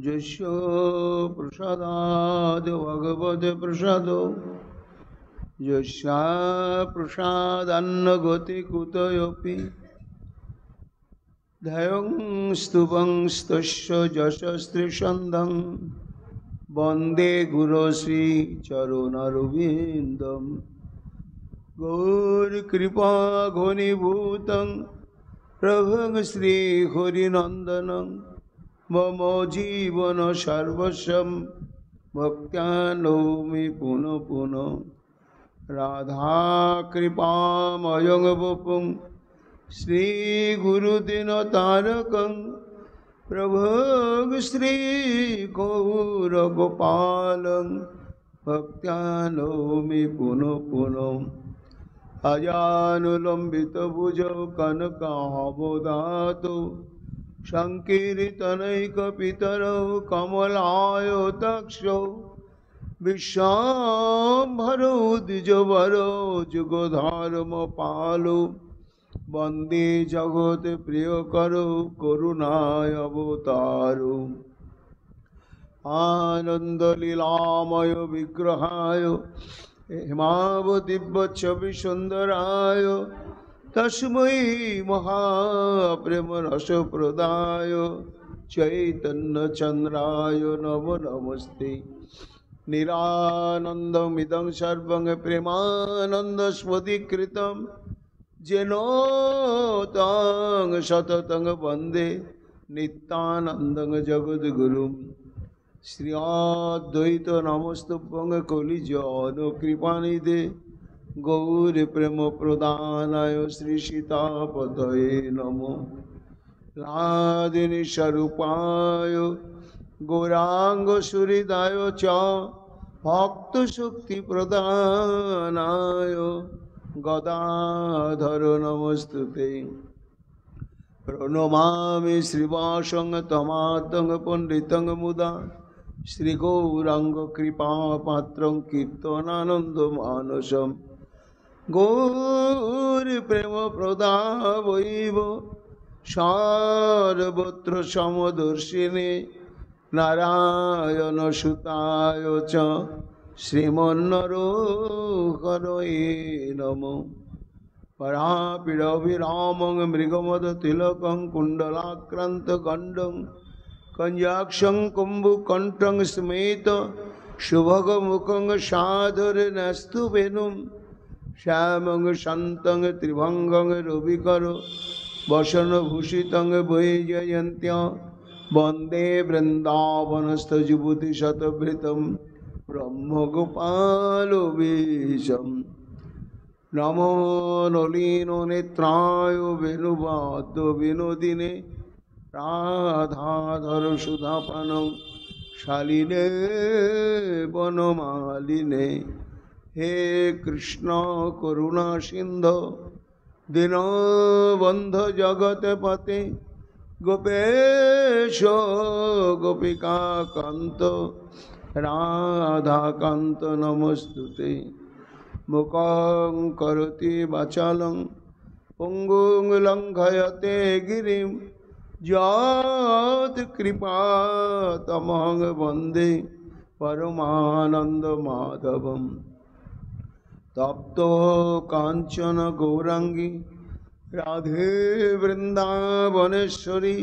यस्य प्रसादाद् भगवते प्रसादो यस्य प्रसादान्न गति कुतयोऽपि ध्ययं स्तुवं स्तस्य यशस्त्रिसन्धं वन्दे गुरो श्रीचरणरविन्दं गौरकृपा घनीभूतं प्रभं श्रीहरिनन्दनं मम जीवन सर्वस्वं भक्त्यानौमि पुनः पुनः राधा कृपामयं वपुं श्रीगुरुदिनतारकं प्रभुं श्रीगौरगोपालं भक्त्यानौमि पुनः पुनः अजानुलम्बितभुजौ कनकावदातौ संकीर्तनैकपितरौ कमलायताक्षौ विश्वाम्भरौ द्विजवरौ जुगधर्मपालौ वन्दे जगत्प्रियकरौ करुणावतारौ आनन्दलीलामय विग्रहाय हेमावतीवच्छविसुन्दराय तस्मै महाप्रेमरसप्रदाय चैतन्यचन्द्राय नमो नमस्ते निरानन्दमिदं सर्वं प्रेमानन्दस्वतीकृतं येन तं सततं वन्दे नित्यानन्दं जगद्गुरुं श्री अद्वैत नमस्तुभ्यं कलिजुगकृपानिधे गौर प्रेम प्रदानाय श्री सीतापतये नमो राधिनी स्वरूपाय गौरांग सुहृदाय च भक्त शक्ति प्रदानाय गदाधर नमस्तुते प्रणमामि श्रीवासं तमातं पंडितं मुदा श्रीगौरांग कृपापात्रं कीर्तनानन्दमानसम् गौर प्रेम प्रदावैव सर्वत्र समदर्शिने नारायण सुताय च श्रीमन्नरहरये नमो परापीडविरामं मृगमदतिलकं कुण्डलाक्रान्तगण्डं कञ्जाक्षं कुम्भकण्ठं स्मेत शुभगमुखं सादरेणास्तु वेणुं श्यामं शान्तं त्रिभंगं रविकरो वसनभूषितं वैजयन्त्या वन्दे वृन्दावनस्थजुबुतिशतभृतं ब्रह्मगोपालवेशं नमो नलिनो नेत्राय वेणुवाद्यविनोदिने राधाधर सुधापानौ शालिने वनमालिने हे कृष्ण करुणा सिंधु दीनबंधु जगतपते गोपेश गोपिका कांत राधा कांत नमस्तुते मुखं करोति वाचालं पुंगुं लंघयते गिरिं यत् कृपा तमहं वन्दे परमानंद माधवम् तप्तो कांचन गौरांगी राधे वृंदावनेश्वरी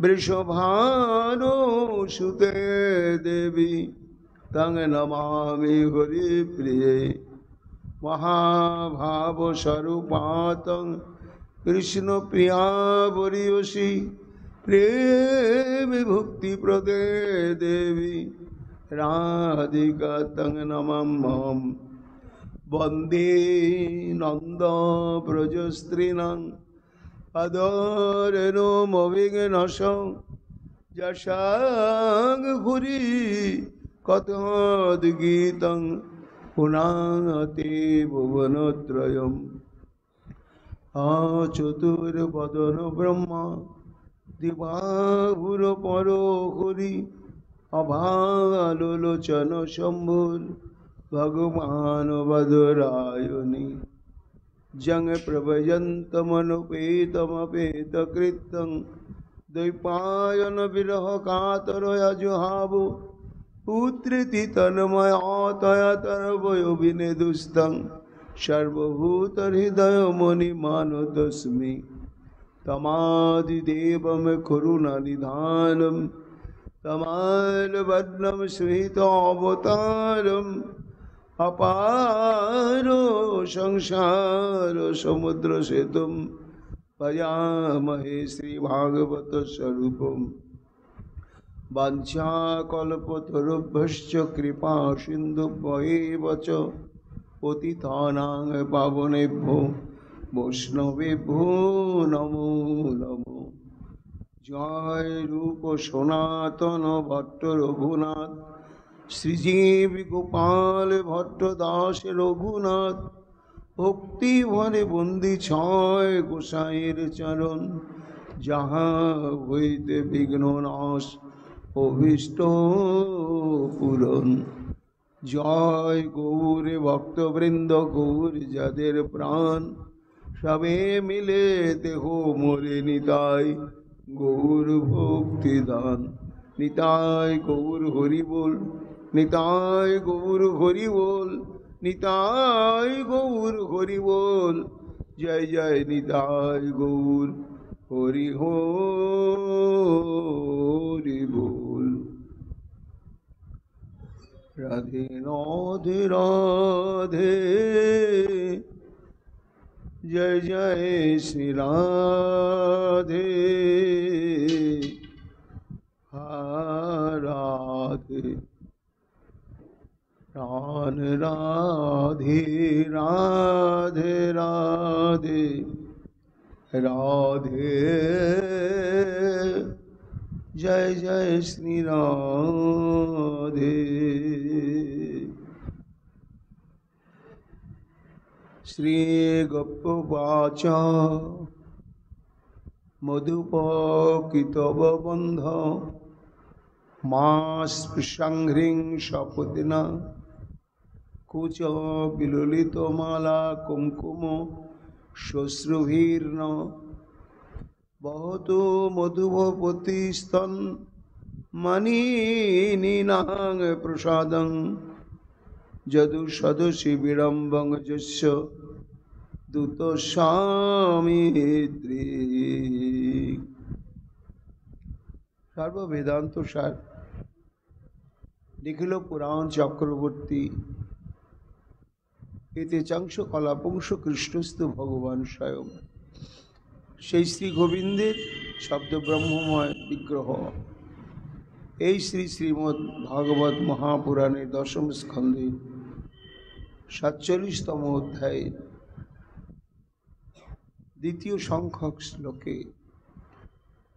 वृषभानुसुते देवी तं नमामि हरिप्रिये महाभावस्वरूपातं कृष्णप्रिया वरीयसी प्रेम भक्तिप्रदे देवी राधिका तं नमाम्यहम् वन्दे नन्दव्रजस्त्रीणां अदरेणुमविघ्नसं यशां भूरि कथोद्गीतं पुनाति भुवनत्रयम् चतुर्वदन ब्रह्मा दिवाहुरपरो हरि अभालोचन शम्भुर् भगवान वदरायणि जंग प्रभयन्तमनुपेतमपेतकृतं দ্বৈপায়ন বিরহ কাতরয়া জুহাব পুত্রেতি তন্ময়া তরবয় বিনেদুস্তং সর্বভূত হৃদয় মণি মানতস্মি তমাদিদেবম করুণা নিধানম তমাল বদনম স্মিত অবতারম अपार संसार समुद्र सेतुम भजामहे श्री भागवत स्वरूपम वाञ्छाकल्पतरुभ्यश्च कृपा सिन्धुभ्यैव च पतितानां पावनेभ्यो वैष्णवेभ्यो नमो नमो। जय रूप सनातन भट्ट रघुनाथ श्रीजीव गोपाल भट्ट दास रघुनाथ भक्ति भरे बंदी छय गोसाईर चरण जहाँ हईते विघ्न नाश अभीष्ट पूरण। जय गौर भक्तवृंद गौर जादेर प्राण सबे मिले देहो मोरे निताय गौर भक्ति दान निताय गौर हरि बोल निताय गौर हरि बोल निताय गौर हरि बोल जय जय निताय गौर हरि हरि बोल। राधे राधे राधे जय जय श्री राधे राधे रान राधे राधे राधे राधे जय जय श्री राधे। श्री गोपवाच मधुपकितव बंध मास्पृशंघ्रिं शपतिना कुच विलुलित माला कुंकुम श्वश्रुभिर्न बहुत मधुभपतिस्तन मणिनीनां प्रसादं जदु सदसि विडम्बं जस्य दूत स्वामित्री। सर्व वेदांत सार लिखिल पुराण चक्रवर्ती एते चांश कलापुंश कृष्णस्तु भगवान स्वयं সেই শ্রী গোবিন্দের শব্দ ব্রহ্মময় বিগ্রহ। এই শ্রী শ্রীমদ্ ভাগবত মহাপুরাণের দশম স্কন্ধে 47তম অধ্যায়ে দ্বিতীয় সংখ্যক শ্লোকে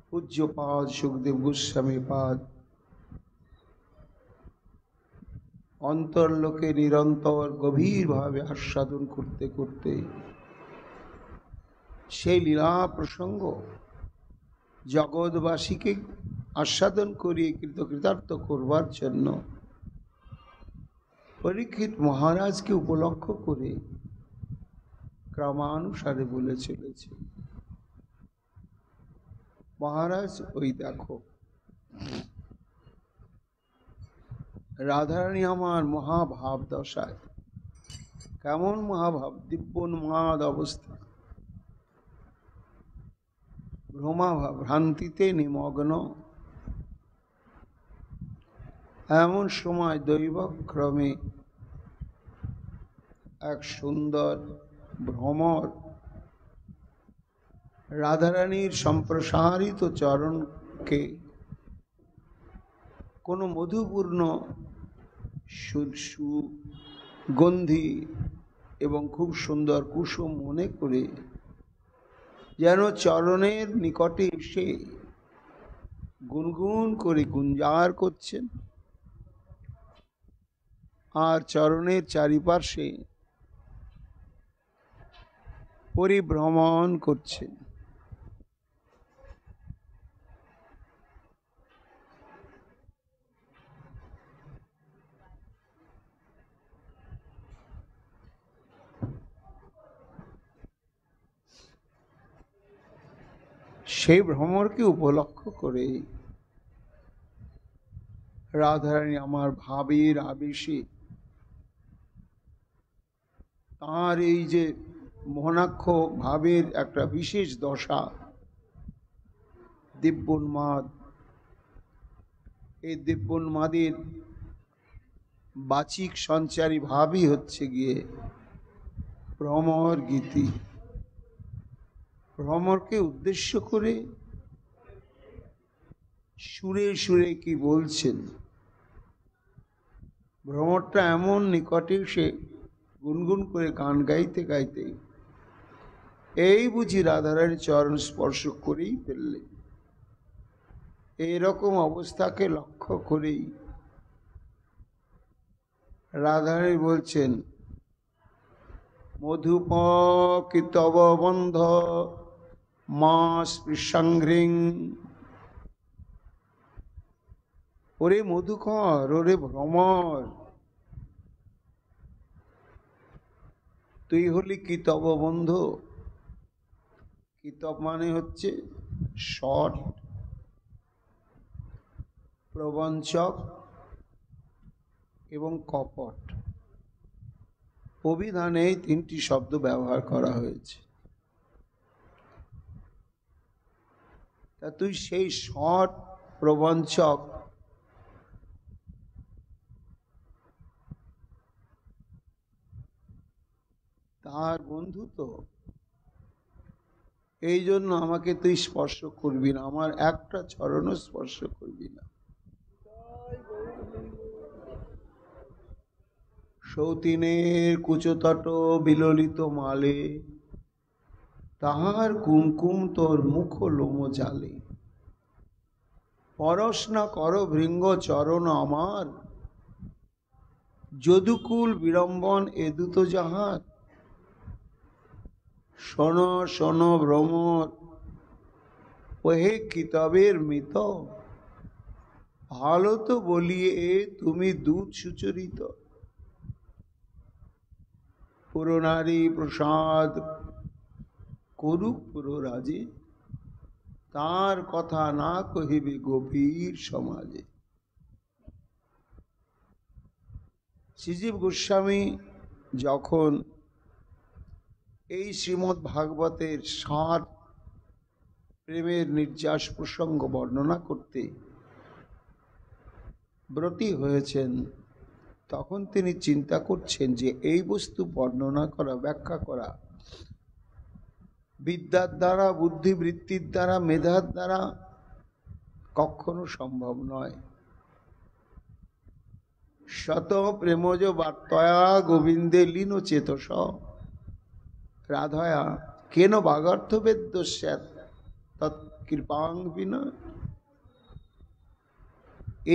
পূজ্যপাদ সুখদেব গোস্বামী পাদ অন্তর্লোকে নিরন্তর গভীরভাবে আস্বাদন করতে করতে সেই লীলা প্রসঙ্গ জগৎবাসীকে আস্বাদন করিয়ে কৃতকৃতার্থ করবার জন্য পরীক্ষিত মহারাজকে উপলক্ষ করে ক্রমানুসারে বলে চলেছে। মহারাজ ওই দেখো রাধারানী আমার মহাভাব দশায়, কেমন মহাভাব, দিব্যোন্মাদ অবস্থা, ভ্রমাভাব, ভ্রান্তিতে নিমগ্ন। এমন সময় দৈবক্রমে এক সুন্দর ভ্রমর রাধারানীর সম্প্রসারিত চরণকে কোনো মধুপূর্ণ সুগন্ধি এবং খুব সুন্দর কুসুম মনে করে যেন চরণের নিকটে এসে গুনগুন করে গুঞ্জার করছেন আর চরণের চারিপার্শ্বে পরিভ্রমণ করছেন। সেই ভ্রমরকে উপলক্ষ করে রাধারানী আমার ভাবের আবেশে তাঁর এই যে মোহনাক্ষ ভাবের একটা বিশেষ দশা, দিব্যোন্মাদ, এই দিব্যোন্মাদের বাচিক সঞ্চারী ভাবই হচ্ছে গিয়ে ভ্রমর গীতি। ভ্রমরকে উদ্দেশ্য করে সুরে সুরে কি বলছেন, ভ্রমরটা এমন নিকটে সে গুনগুন করে গান গাইতে গাইতে এই বুঝি রাধারানীর চরণ স্পর্শ করেই ফেললেন। এইরকম অবস্থাকে লক্ষ্য করেই রাধারানী বলছেন, মধুপ কি তব বন্ধ মা স্পৃশাঙ্ঘ্রিং। ওরে মধুকর, ওরে ভ্রমর, তুই হলি কি তব বন্ধু। কিতব মানে হচ্ছে শট, প্রবঞ্চক এবং কপট। অভিধানে এই তিনটি শব্দ ব্যবহার করা হয়েছে। তা তুই সেই শট, প্রবঞ্চক, তার বন্ধু তো, এই জন্য আমাকে তুই স্পর্শ করবি না, আমার একটা চরণও স্পর্শ করবি না। সৌতিনের কুচতট বিললিত মালে তাহার কুমকুম তোর মুখ লোম জালে। পরশ না কর ভৃঙ্গ চরণ আমার, যদুকুল বিড়ম্বন এদুত যাহার। শোন শোন ভ্রমর, ওহে কিতাবের মিত, ভালো তো বলিয়ে তুমি দুধ সুচরিত। পুরনারী প্রসাদ করুক পুররাজে, তার কথা না কহিবে গভীর সমাজে। শ্রীজীব গোস্বামী যখন এই শ্রীমদ্ ভাগবতের সার প্রেমের নির্যাস প্রসঙ্গ বর্ণনা করতে ব্রতী হয়েছেন, তখন তিনি চিন্তা করছেন যে এই বস্তু বর্ণনা করা, ব্যাখ্যা করা বিদ্যার দ্বারা, বুদ্ধিবৃত্তির দ্বারা, মেধার দ্বারা কখনো সম্ভব নয়। শত প্রেমজ বার্তয়া গোবিন্দে লীন চেতস রাধয়া কেন বাগার্থ বেদ্য স্যাৎ তৎকৃপাং বিনা।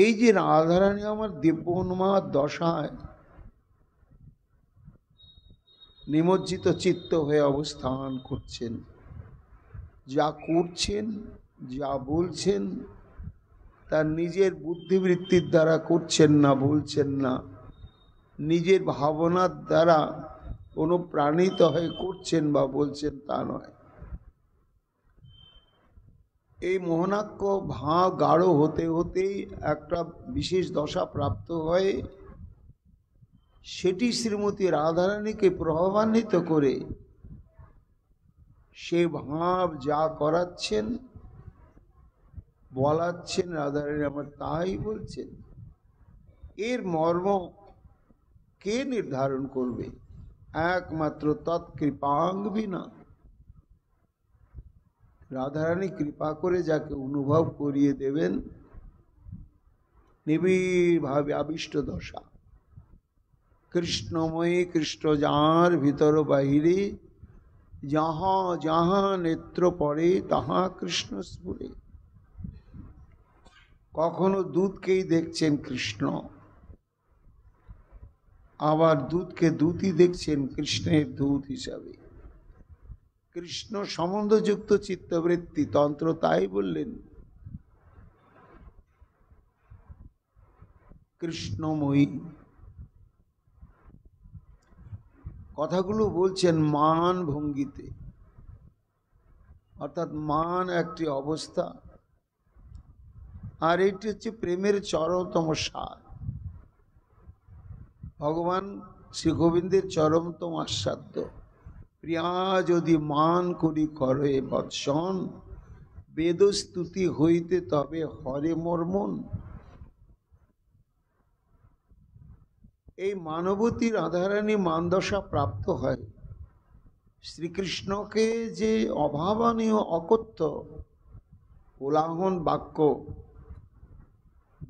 এই যে রাধারানী আমার দিব্যোন্মাদ দশায় নিমজ্জিত চিত্ত হয়ে অবস্থান করছেন, যা করছেন, যা বলছেন, তার নিজের বুদ্ধিবৃত্তির দ্বারা করছেন না, বলছেন না, নিজের ভাবনার দ্বারা অনুপ্রাণিত হয়ে করছেন বা বলছেন তা নয়। এই মোহনাক্ষ ভাব গাঢ় হতে হতেই একটা বিশেষ দশা প্রাপ্ত হয়, সেটি শ্রীমতী রাধারানীকে প্রভাবান্বিত করে সে ভাব যা করাচ্ছেন, বলাচ্ছেন, রাধারানী আমার তাই বলছেন। এর মর্ম কে নির্ধারণ করবে? একমাত্র তৎকৃপাং বিনা। রাধারানী কৃপা করে যাকে অনুভব করিয়ে দেবেন, নিবিড় ভাবে আবিষ্ট দশা, কৃষ্ণময়ী, কৃষ্ণ যাঁর ভিতর বাহিরে, যাহা যাহা নেত্র পড়ে তাহা কৃষ্ণ স্ফুরে। কখনো দুধকেই দেখছেন কৃষ্ণ, আবার দুধকে দুধই দেখছেন কৃষ্ণের দুধ হিসাবে। কৃষ্ণ সম্বন্ধযুক্ত চিত্তবৃত্তি, তন্ত্র তাই বললেন কৃষ্ণময়ী। কথাগুলো বলছেন মান ভঙ্গিতে। অর্থাৎ মান একটি অবস্থা, আর এটি হচ্ছে প্রেমের চরমতম স্বাদ। ভগবান শ্রী গোবিন্দের চরমতম আস্বাদ্য। প্রিয়া যদি মান করি করে বৎসন, বেদস্তুতি হইতে তবে হরে মোর মন। এই মানবতী রাধারানী মানদশা প্রাপ্ত হয় শ্রীকৃষ্ণকে যে অভাবনীয় অকথ্য কোলাহল বাক্য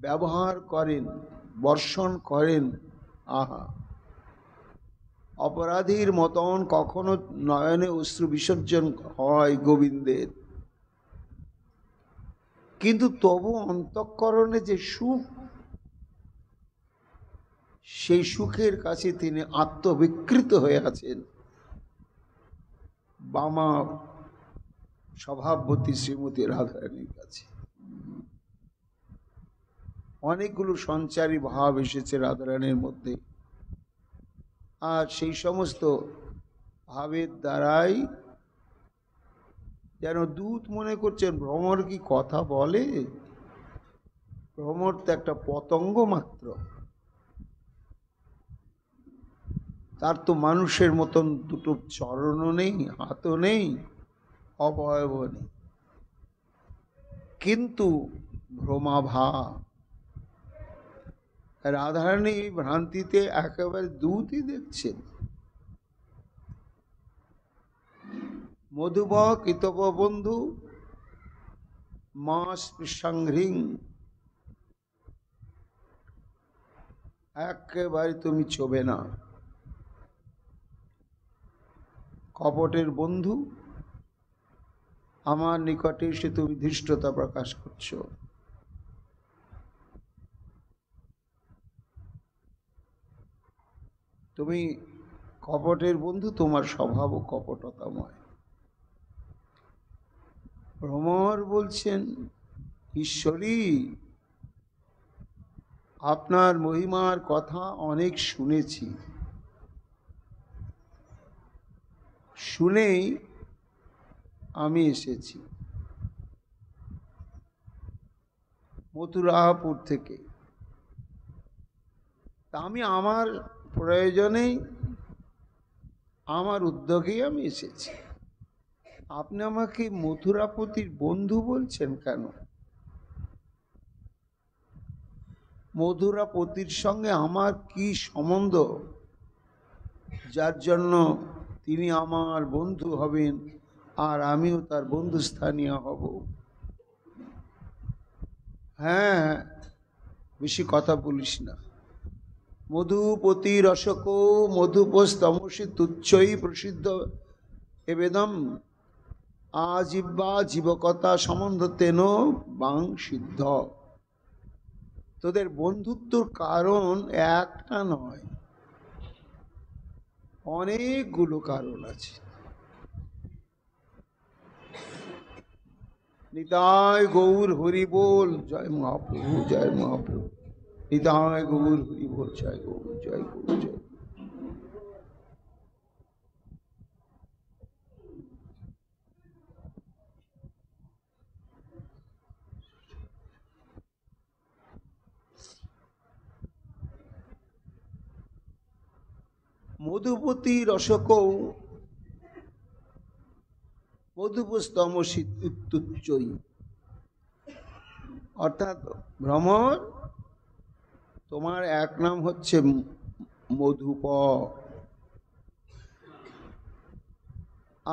ব্যবহার করেন, বর্ষণ করেন, আহা, অপরাধীর মতন কখনো নয়নে অশ্রু বিসর্জন হয় গোবিন্দের, কিন্তু তবু অন্তঃকরণে যে সুখ, সেই সুখের কাছে তিনি আত্মবিকৃত হয়ে আছেন বামা স্বভাবতী শ্রীমতী রাধারানীর কাছে। অনেকগুলো সঞ্চারী ভাব এসেছে রাধারানীর মধ্যে, আর সেই সমস্ত ভাবের দ্বারাই যেন দূত মনে করছেন ভ্রমর কি কথা বলে? ভ্রমর তো একটা পতঙ্গ মাত্র, তার তো মানুষের মতন দুটো চরণও নেই, হাতও নেই, অবয়ব নেই, কিন্তু ভ্রমাভা। রাধারানী ভ্রান্তিতে একেবারে দূতই দেখছেন। মধুব কৃতব বন্ধু মা স্পৃশাংহ্রিং, একেবারে তুমি ছোবে না। কপটের বন্ধু, আমার নিকটে এসে তুমি ধৃষ্টতা প্রকাশ করছো। তুমি কপটের বন্ধু, তোমার স্বভাবও কপটতাময়। ভ্রমর বলছেন, ঈশ্বরী, আপনার মহিমার কথা অনেক শুনেছি, শুনেই আমি এসেছি মথুরাপুর থেকে। তা আমি আমার প্রয়োজনেই, আমার উদ্যোগেই আমি এসেছি। আপনি আমাকে মথুরাপতির বন্ধু বলছেন কেন? মথুরাপতির সঙ্গে আমার কি সম্বন্ধ যার জন্য তিনি আমার বন্ধু হবেন আর আমিও তার বন্ধু স্থানীয় হব? হ্যাঁ, বেশি কথা বলিস না। মধুপতি রসক মধুপস্তমসি তুচ্ছই প্রসিদ্ধ এবেদম আজিব্বা জীবকতা সম্বন্ধ তেন বাং সিদ্ধ। তোদের বন্ধুত্বর কারণ একটা নয়, অনেকগুলো কারণ আছে। নিতাই গৌর হরি বল, জয় মহাপ্রভু, জয় মহাপ্রভু। নিতাই গৌর হরি বল, জয় গৌর, জয় গৌর, জয়। মধুপতি রসক মধুপস্তমসি তুচ্ছই, অর্থাৎ ভ্রমর, তোমার এক নাম হচ্ছে মধুপ,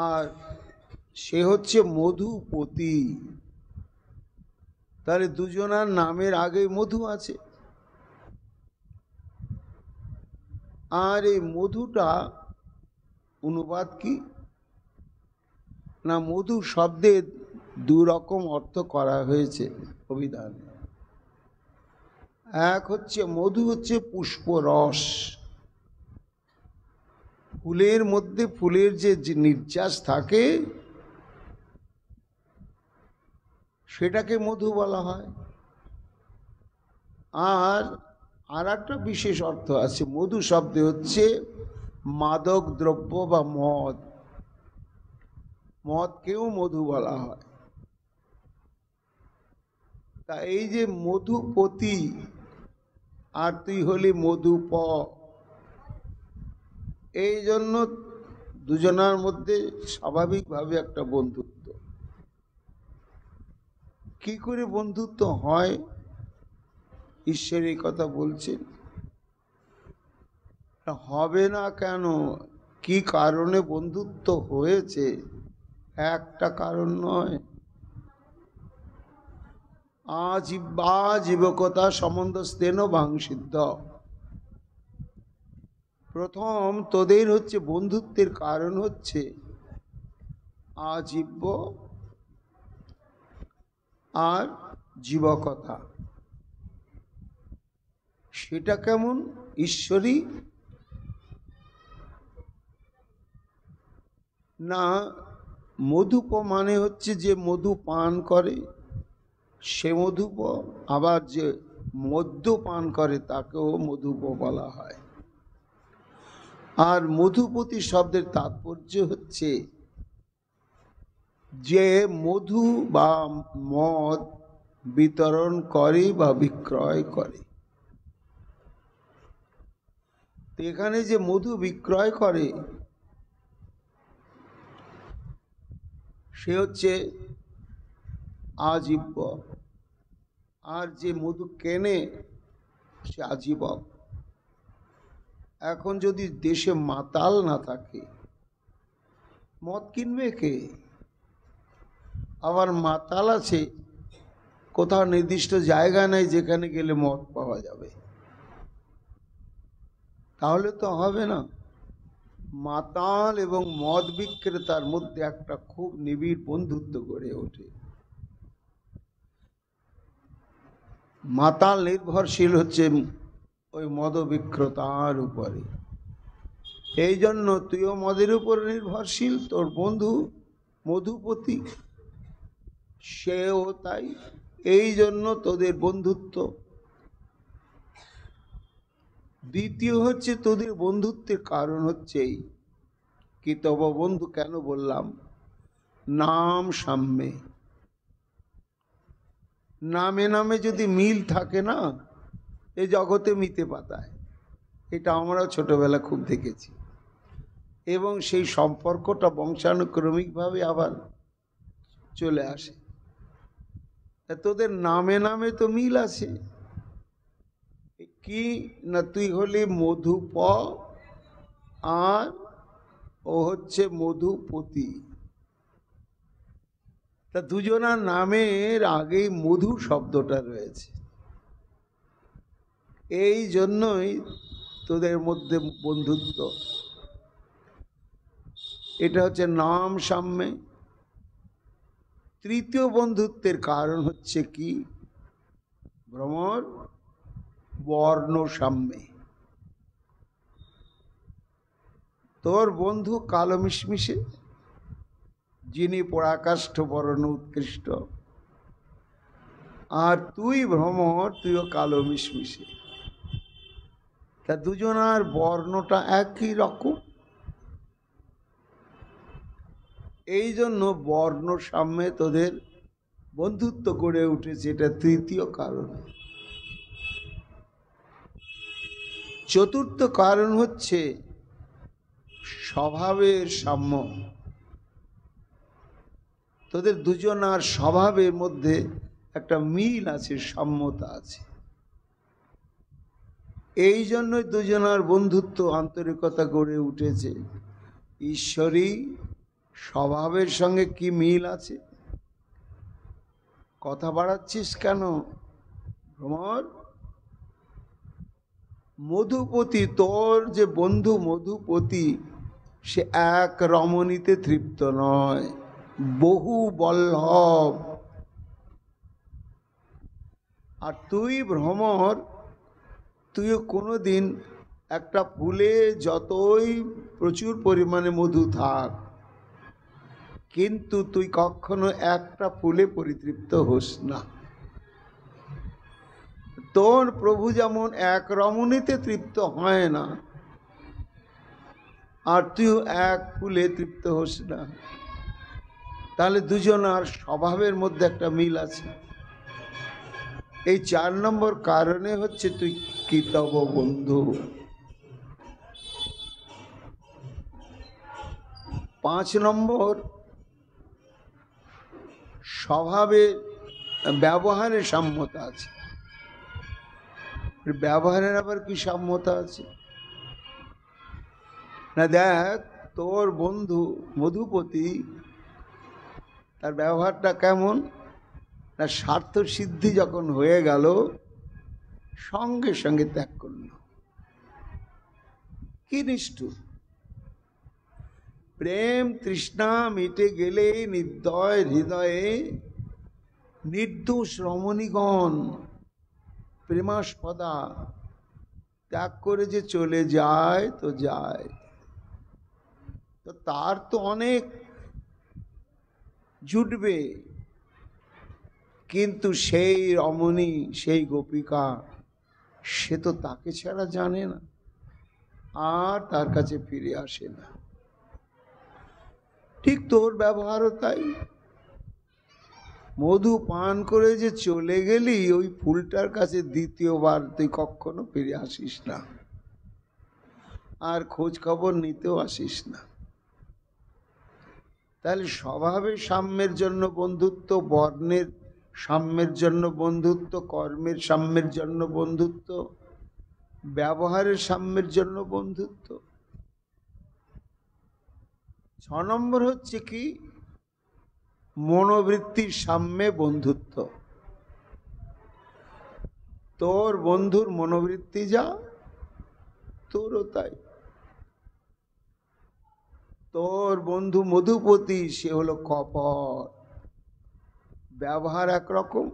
আর সে হচ্ছে মধুপতি। তাহলে দুজনার নামের আগে মধু আছে। আর এই মধুটা অনুবাদ কি না, মধু শব্দের দু রকম অর্থ করা হয়েছে অভিধান। এক হচ্ছে মধু হচ্ছে পুষ্পরস, ফুলের মধ্যে ফুলের যে নির্যাস থাকে সেটাকে মধু বলা হয়। আর একটা বিশেষ অর্থ আছে, মধু শব্দে হচ্ছে মাদক দ্রব্য বা মদ। মদকেও মধু বলা হয়। তা এই যে মধুপতি আর তুই হলি মধুপ, এই জন্য দুজনার মধ্যে স্বাভাবিকভাবে একটা বন্ধুত্ব। কি করে বন্ধুত্ব হয় ঈশ্বর এই কথা বলছেন। হবে না কেন, কি কারণে বন্ধুত্ব হয়েছে, একটা কারণ নয়। আজীবা জীবকতা সম্বন্ধ স্তেন ভাংসিদ্ধ। প্রথম তোদের হচ্ছে বন্ধুত্বের কারণ হচ্ছে আজীব্য আর জীবকতা। সেটা কেমন? ঈশ্বরী না, মধুপ মানে হচ্ছে যে মধু পান করে সে মধুপ, আবার যে মদ্য পান করে তাকেও মধুপ বলা হয়। আর মধুপতি শব্দের তাৎপর্য হচ্ছে যে মধু বা মদ বিতরণ করে বা বিক্রয় করে। তো এখানে যে মধু বিক্রয় করে সে হচ্ছে আজীব্য, আর যে মধু কেনে সে আজীবক। এখন যদি দেশে মাতাল না থাকে মদ কিনবে কে? আবার মাতাল আছে কোথাও নির্দিষ্ট জায়গা নেই যেখানে গেলে মদ পাওয়া যাবে, তাহলে তো হবে না। মাতাল এবং মদ বিক্রেতার মধ্যে একটা খুব নিবিড় বন্ধুত্ব গড়ে ওঠে। মাতাল নির্ভরশীল হচ্ছে ওই মদ বিক্রেতার উপরে, এই জন্য তুইও মদের উপর নির্ভরশীল, তোর বন্ধু মধুপতি সেও তাই। এই জন্য তোদের বন্ধুত্ব। দ্বিতীয় হচ্ছে তোদের বন্ধুত্বের কারণ হচ্ছে কি, তব বন্ধু কেন বললাম, নাম সাম্যে। নামে নামে যদি মিল থাকে না, এই জগতে মিতে পাতায়, এটা আমরা ছোটবেলা খুব দেখেছি। এবং সেই সম্পর্কটা বংশানুক্রমিকভাবে আবার চলে আসে। তোদের নামে নামে তো মিল আছে। কি না, তুই হলি মধুপ আর ও হচ্ছে মধুপতি। তা দুজনার নামের আগেই মধু শব্দটা রয়েছে, এই জন্যই তোদের মধ্যে বন্ধুত্ব। এটা হচ্ছে নাম সাম্যে। তৃতীয় বন্ধুত্বের কারণ হচ্ছে কি, ভ্রমর বর্ণ সাম্যে। তোর বন্ধু কালো মিশমিশে, যিনি পরাকাষ্ঠ বর্ণ উৎকৃষ্ট, আর তুই ভ্রমর, তুইও কালো মিশমিশে। তা দুজনার বর্ণটা একই রকম, এই জন্য বর্ণ সাম্যে তোদের বন্ধুত্ব গড়ে উঠেছে। এটা তৃতীয় কারণ। চতুর্থ কারণ হচ্ছে স্বভাবের সাম্য। তোদের দুজনার স্বভাবের মধ্যে একটা মিল আছে, সাম্যতা আছে। এই জন্যই দুজনার বন্ধুত্ব আন্তরিকতা গড়ে উঠেছে। ঈশ্বরী স্বভাবের সঙ্গে কি মিল আছে? কথা বাড়াচ্ছিস কেন ভ্রমর? মধুপতি, তোর যে বন্ধু মধুপতি, সে এক রমণীতে তৃপ্ত নয়, বহু বল্লভ। আর তুই ভ্রমর, তুইও কোনোদিন একটা ফুলে যতই প্রচুর পরিমাণে মধু থাক, কিন্তু তুই কখনো একটা ফুলে পরিতৃপ্ত হোস না। তোর প্রভু যেমন এক রমণীতে তৃপ্ত হয় না, আর তুই এক ফুলে তৃপ্ত হোস না। তাহলে দুজনার স্বভাবের মধ্যে একটা মিল আছে। এই 4 নম্বর কারণে হচ্ছে তুই কি তব বন্ধু। 5 নম্বর স্বভাবে ব্যবহারে সাম্যতা আছে। ব্যবহারের আবার কি সাম্যতা আছে না, দেখ তোর বন্ধু মধুপতি, তার ব্যবহারটা কেমন না, স্বার্থ সিদ্ধি যখন হয়ে গেল সঙ্গে সঙ্গে ত্যাগ করল। কি নিষ্ঠুর! প্রেম তৃষ্ণা মিটে গেলে নির্দয় হৃদয়ে নির্দোষ রমণীগণ প্রেমাস্পদা ত্যাগ করে যে চলে যায় তো যায়, তো তার তো অনেক জুটবে, কিন্তু সেই রমণী সেই গোপিকা সে তো তাকে ছাড়া জানে না, আর তার কাছে ফিরে আসে না। ঠিক তোর ব্যবহারও তাই। মধু পান করে যে চলে গেলি, ওই ফুলটার কাছে দ্বিতীয়বার তুই কখনো ফিরে আসিস না, আর খোঁজ খবর নিতেও আসিস না। তাহলে স্বভাবের সাম্যের জন্য বন্ধুত্ব, বর্ণের সাম্যের জন্য বন্ধুত্ব, কর্মের সাম্যের জন্য বন্ধুত্ব, ব্যবহারের সাম্যের জন্য বন্ধুত্ব। 6 নম্বর হচ্ছে কি, মনোবৃত্তির সাম্যে বন্ধুত্ব। তোর বন্ধুর মনোবৃত্তি যা, তোরও তাই। তোর বন্ধু মধুপতি, সে হলো কপট, ব্যবহার একরকম,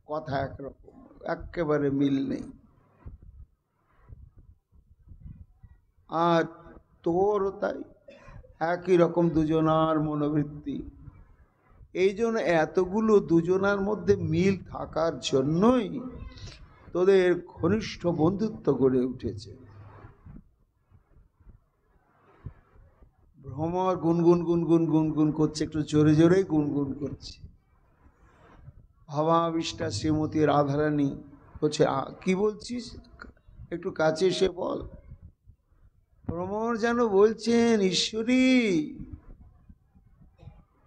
কথা একরকম, একেবারে মিল নেই। আর তোরও তাই, একই রকম দুজনার মনোবৃত্তি। এই জন্য এতগুলো দুজনার মধ্যে মিল থাকার জন্যই তোদের ঘনিষ্ঠ বন্ধুত্ব গড়ে উঠেছে। ভ্রমর গুনগুন গুনগুন গুনগুন করছে, একটু জোরে জোরেই গুনগুন করছে। ভাবাবিষ্টা শ্রীমতী রাধারানী বলছে, কি বলছিস, একটু কাছে এসে বল। ভ্রমর যেন বলছেন, ঈশ্বরী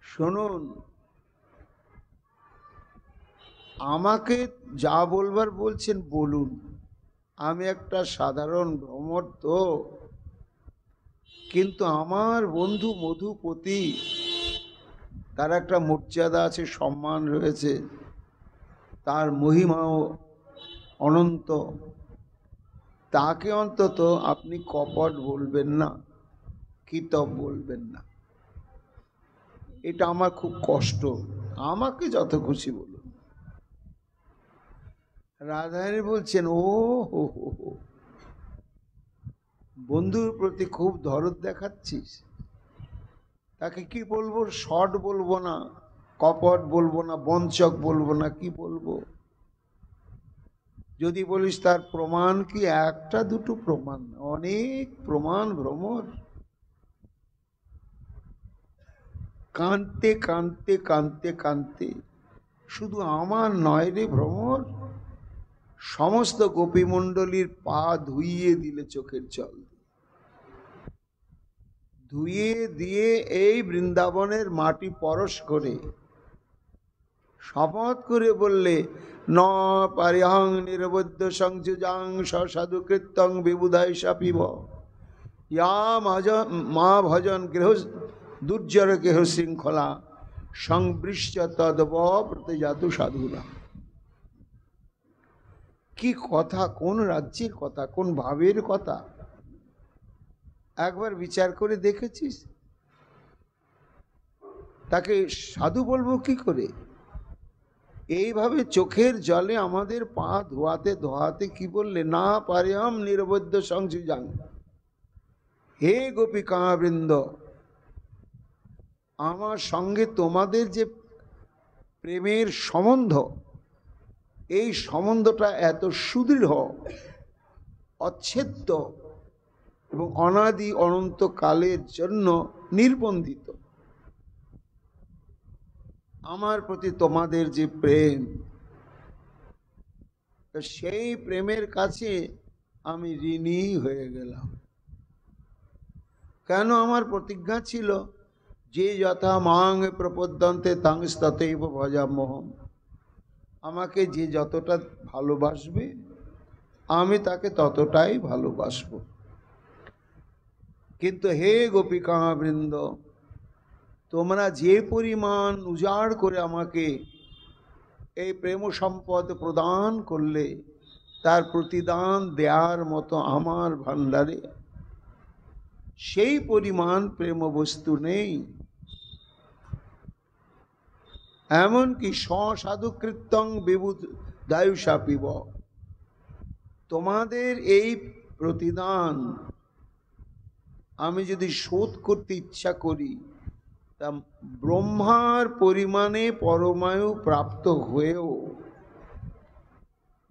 শুনুন, আমাকে যা বলবার বলছেন বলুন, আমি একটা সাধারণ ভ্রমর তো, কিন্তু আমার বন্ধু মধুপতি, তার একটা মর্যাদা আছে, সম্মান রয়েছে, তার মহিমাও অনন্ত, তাকে অন্তত আপনি কপট বলবেন না, কিতব বলবেন না। এটা আমার খুব কষ্ট, আমাকে যত খুশি বলুন। রাধারানী বলছেন, ও হো হো হো, বন্ধুর প্রতি খুব দরদ দেখাচ্ছিস। তাকে কি বলবো, শর্ট বলবো না, কপট বলবো না, বঞ্চক বলবো না, কি বলবো? যদি বলিস তার প্রমাণ কি, একটা দুটো প্রমাণ, অনেক প্রমাণ। ভ্রমর কাঁদতে কাঁদতে কাঁদতে কাঁদতে, শুধু আমার নয় রে ভ্রমর, সমস্ত গোপীমণ্ডলীর পা ধুইয়ে দিলে চোখের জল, ধুইয়ে দিয়ে এই বৃন্দাবনের মাটি পরশ করে শপথ করে বললে, ন পারিহং নিরবদ্ধ সংযুজাং সাধু কৃত্যং বিবুধাই সাপিব মা ভজন গৃহ দুর্জর গৃহ শৃঙ্খলা সংবৃশ্য তদব প্রতিজাতু সাধুরা। কি কথা, কোন রাজ্যের কথা, কোন ভাবের কথা, একবার বিচার করে দেখেছিস? তাকে সাধু বলবো কি করে? এইভাবে চোখের জলে আমাদের পা ধোয়াতে ধোয়াতে কি বললে, না পারিহম নিরবদ্ধ সংযুজাং, হে গোপিকা বৃন্দ, আমার সঙ্গে তোমাদের যে প্রেমের সম্বন্ধ, এই সম্বন্ধটা এত সুদৃঢ়, অচ্ছেদ্য এবং অনাদি অনন্ত কালের জন্য নির্বন্ধিত। আমার প্রতি তোমাদের যে প্রেম, সেই প্রেমের কাছে আমি ঋণী হয়ে গেলাম। কেন? আমার প্রতিজ্ঞা ছিল যে যথা মাং প্রপদ্যন্তে তাংস্ততৈব ভজাম্যহম, আমাকে যে যতটা ভালোবাসবে আমি তাকে ততটাই ভালোবাসব। কিন্তু হে গোপিকা বৃন্দ, তোমরা যে পরিমাণ উজাড় করে আমাকে এই প্রেম সম্পদ প্রদান করলে, তার প্রতিদান দেওয়ার মতো আমার ভাণ্ডারে সেই পরিমাণ প্রেম বস্তু নেই। এমনকি স্বসাধুকৃত্যং বিবুধ দায়ুষা পিব, তোমাদের এই প্রতিদান আমি যদি শোধ করতে ইচ্ছা করি, তা ব্রহ্মার পরিমাণে পরমায়ু প্রাপ্ত হয়েও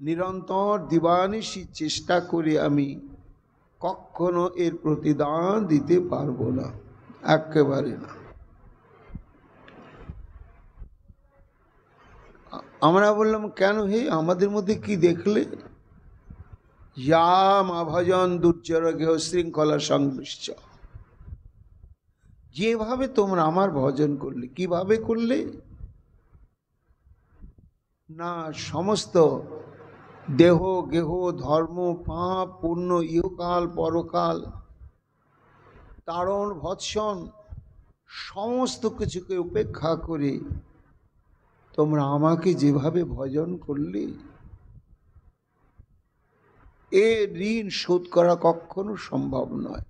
নিরন্তর দিবানিশি চেষ্টা করে আমি কখনো এর প্রতিদান দিতে পারবো না, একেবারে না। আমরা বললাম, কেন হে, আমাদের মধ্যে কি দেখলে? ইয়াম আভজন দুর্চর গেহ শৃঙ্খলা সংবৃশ্চ, যেভাবে তোমরা আমার ভজন করলে, কিভাবে করলে না, সমস্ত দেহ গেহ ধর্ম পাপ পুণ্য ইহকাল পরকাল তাড়ন ভৎসন সমস্ত কিছুকে উপেক্ষা করে তোমরা আমাকে যেভাবে ভজন করলে, এ ঋণ শোধ করা কখনো সম্ভব নয়।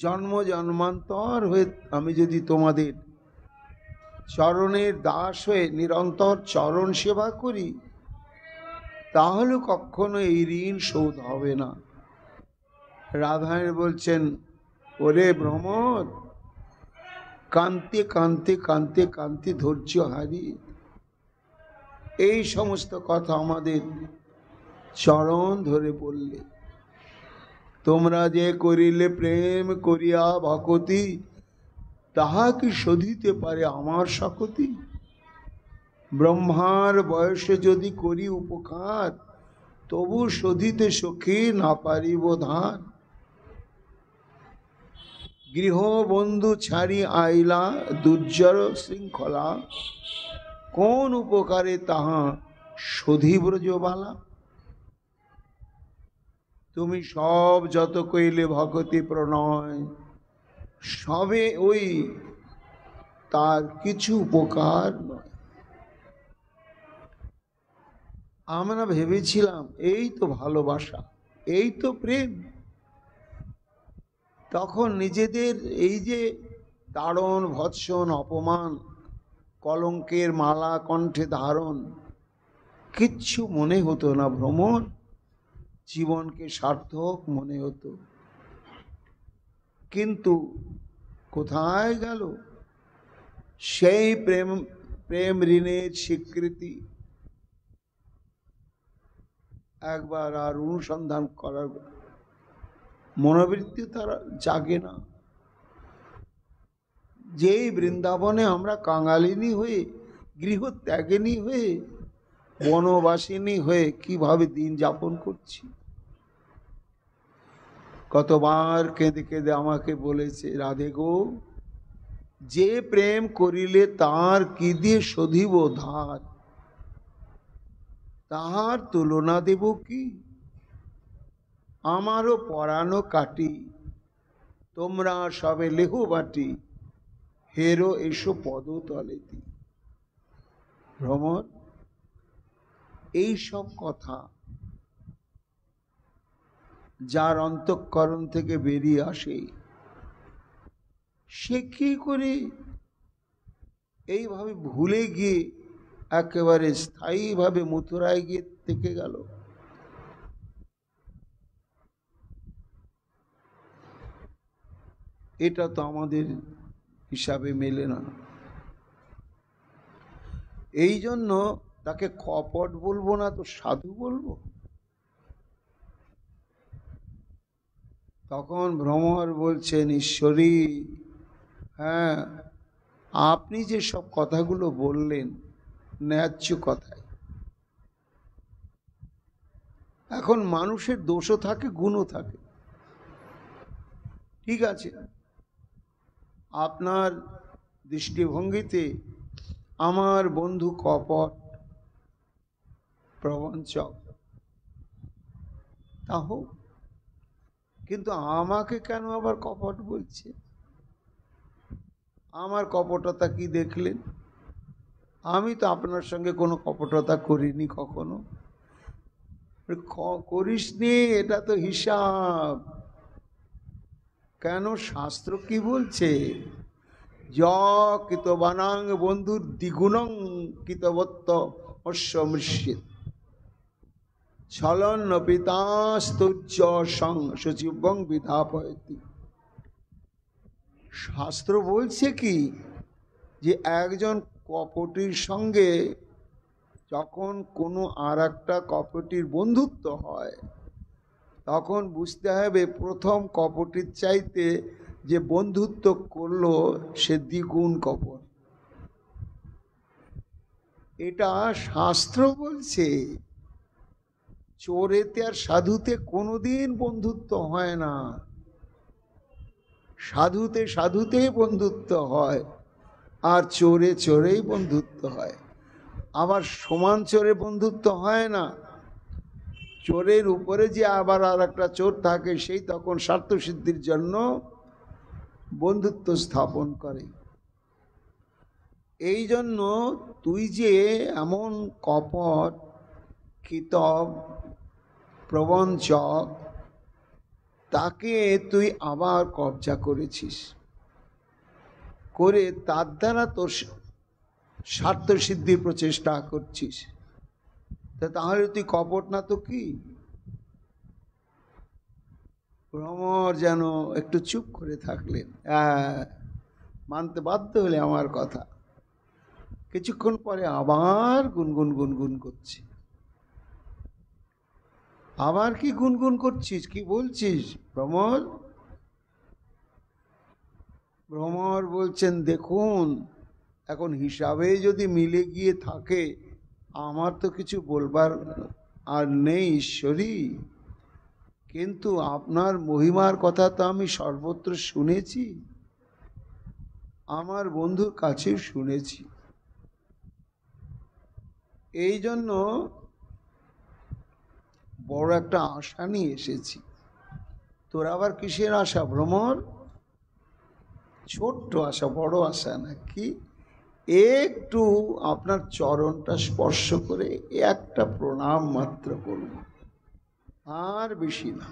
জন্ম জন্মান্তর হয়ে আমি যদি তোমাদের চরণের দাস হয়ে নিরন্তর চরণ সেবা করি, তাহলে কখনো এই ঋণ শোধ হবে না। রাধারানী বলছেন, ওরে ভ্রমর, কান্তে কান্তে কান্তে কান্তে ধৈর্য হারি। এই সমস্ত কথা আমাদের চরণ ধরে বললে, তোমরা যে করিলে প্রেম করিয়া ভকতি, তাহা কি শোধিতে পারে আমার সকতি? ব্রহ্মার বয়সে যদি করি উপকার, তবু শোধিতে সখী না পারিব ধার। গৃহ বন্ধু ছাড়ি আইলা দুর্জর শৃঙ্খলা, কোন উপকারে তাহা শোধি ব্রজবালা। তুমি সব যত কইলে ভকতি প্রণয়, সবে ওই তার কিছু উপকার নয়। আমরা ভেবেছিলাম এই তো ভালোবাসা, এই তো প্রেম। তখন নিজেদের এই যে তাড়ন ভৎসন অপমান কলঙ্কের মালা কণ্ঠে ধারণ কিচ্ছু মনে হতো না। ভ্রমণ জীবনকে সার্থক মনে হতো। কিন্তু কোথায় গেল সেই প্রেম? প্রেম ঋণের স্বীকৃতি একবার আর অনুসন্ধান করার মনোবৃত্তি তারা জাগে না। যেই বৃন্দাবনে আমরা কাঙালিনী হয়ে, গৃহ ত্যাগিনী হয়ে, বনবাসিনী হয়ে কিভাবে দিন যাপন করছি। কতবার কেঁদে কেঁদে আমাকে বলেছে, রাধে গো, যে প্রেম করিলে তার কি দিয়ে শোধিব ধার, তাহার তুলনা দেব কি? আমারও পরানো কাটি, তোমরা সবে লেহ বাটি, হেরো এসো পদ তলেতি। ভ্রমর, এই সব কথা যার অন্তঃকরণ থেকে বেরিয়ে আসে, সে কি করে এইভাবে ভুলে গিয়ে একেবারে স্থায়ীভাবে মথুরায় গিয়ে থেকে গেল? এটা তো আমাদের হিসাবে মেলে না। এই জন্য তাকে কপট বলবো না তো সাধু বলবো। তখন ভ্রমর বলছেন, ঈশ্বরী, হ্যাঁ আপনি যে সব কথাগুলো বললেন ন্যায্য কথাই। এখন মানুষের দোষও থাকে, গুণও থাকে। ঠিক আছে, আপনার দৃষ্টিভঙ্গিতে আমার বন্ধু কপট প্রবঞ্চক, তা হোক, কিন্তু আমাকে কেন আবার কপট বলছে? আমার কপটতা কি দেখলেন? আমি তো আপনার সঙ্গে কোনো কপটতা করিনি কখনো। করিসনি, এটা তো হিসাব। কেন, শাস্ত্র কি বলছে? কিতবানাং বন্ধুর দ্বিগুণং কিতবত্ত অশ্বমৃষ্যিত ছলন পিতাস্তুজ্য সং সচিবং বিধাপয়তি। শাস্ত্র বলছে কি, যে একজন কপটির সঙ্গে যখন কোনো আর একটা কপটির বন্ধুত্ব হয়, তখন বুঝতে হবে প্রথম কপটির চাইতে যে বন্ধুত্ব করলো সে দ্বিগুণ কপট। এটা শাস্ত্র বলছে। চোরেতে আর সাধুতে কোনোদিন বন্ধুত্ব হয় না। সাধুতে সাধুতেই বন্ধুত্ব হয়, আর চোরে চোরেই বন্ধুত্ব হয়। আবার সমান চোরে বন্ধুত্ব হয় না। চোরের উপরে যে আবার আর একটা চোর থাকে, সেই তখন স্বার্থ সিদ্ধির জন্য বন্ধুত্ব স্থাপন করে। এই জন্য তুই যে এমন কপট কিতব প্রবঞ্চক, তাকে তুই আবার কবজা করেছিস, করে তার দ্বারা তোর স্বার্থ সিদ্ধির প্রচেষ্টা করছিস। তাহলে তুই কপট না তো কি? ভ্রমর যেন একটু চুপ করে থাকলেন। মানতে বাধ্য হলে আমার কথা। কিছুক্ষণ পরে আবার গুনগুন গুনগুন করছে। আবার কি গুনগুন করছিস, কি বলছিস ভ্রমর? ভ্রমর বলছেন, দেখুন, এখন হিসাবে যদি মিলে গিয়ে থাকে, আমার তো কিছু বলবার আর নেই ঈশ্বরী, কিন্তু আপনার মহিমার কথা তো আমি সর্বত্র শুনেছি, আমার বন্ধুর কাছে শুনেছি। এই জন্য বড় একটা আশা নিয়ে এসেছি। তোর আবার কিসের আশা ভ্রমর? ছোট্ট আশা, বড় আশা নাকি? একটু আপনার চরণটা স্পর্শ করে একটা প্রণাম মাত্র করব, আর বেশি না।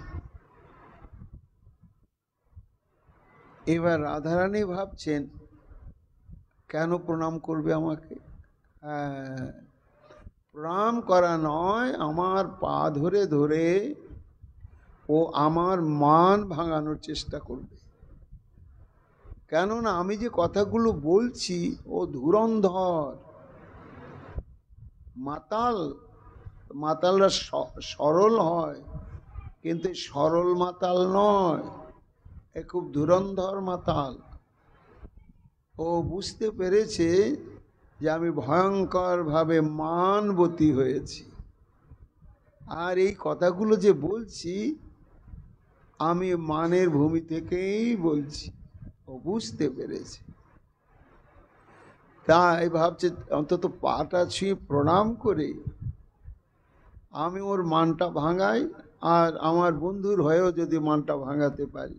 এবার রাধারানী ভাবছেন, কেন প্রণাম করবে আমাকে? প্রণাম করা নয়, আমার পা ধরে ধরে ও আমার মান ভাঙানোর চেষ্টা করবে। কেননা আমি যে কথাগুলো বলছি, ও ধুরন্ধর মাতাল। মাতালরা সরল হয়, কিন্তু সরল মাতাল নয়, এ খুব ধুরন্ধর মাতাল। ও বুঝতে পেরেছে যে আমি ভয়ঙ্করভাবে মানবতী হয়েছি, আর এই কথাগুলো যে বলছি আমি মানের ভূমি থেকেই বলছি। ও বুঝতে পেরেছে, তাই ভাবছে অন্তত পাটা ছুঁয়ে প্রণাম করে আমি ওর মানটা ভাঙাই, আর আমার বন্ধুর হয়েও যদি মানটা ভাঙাতে পারি।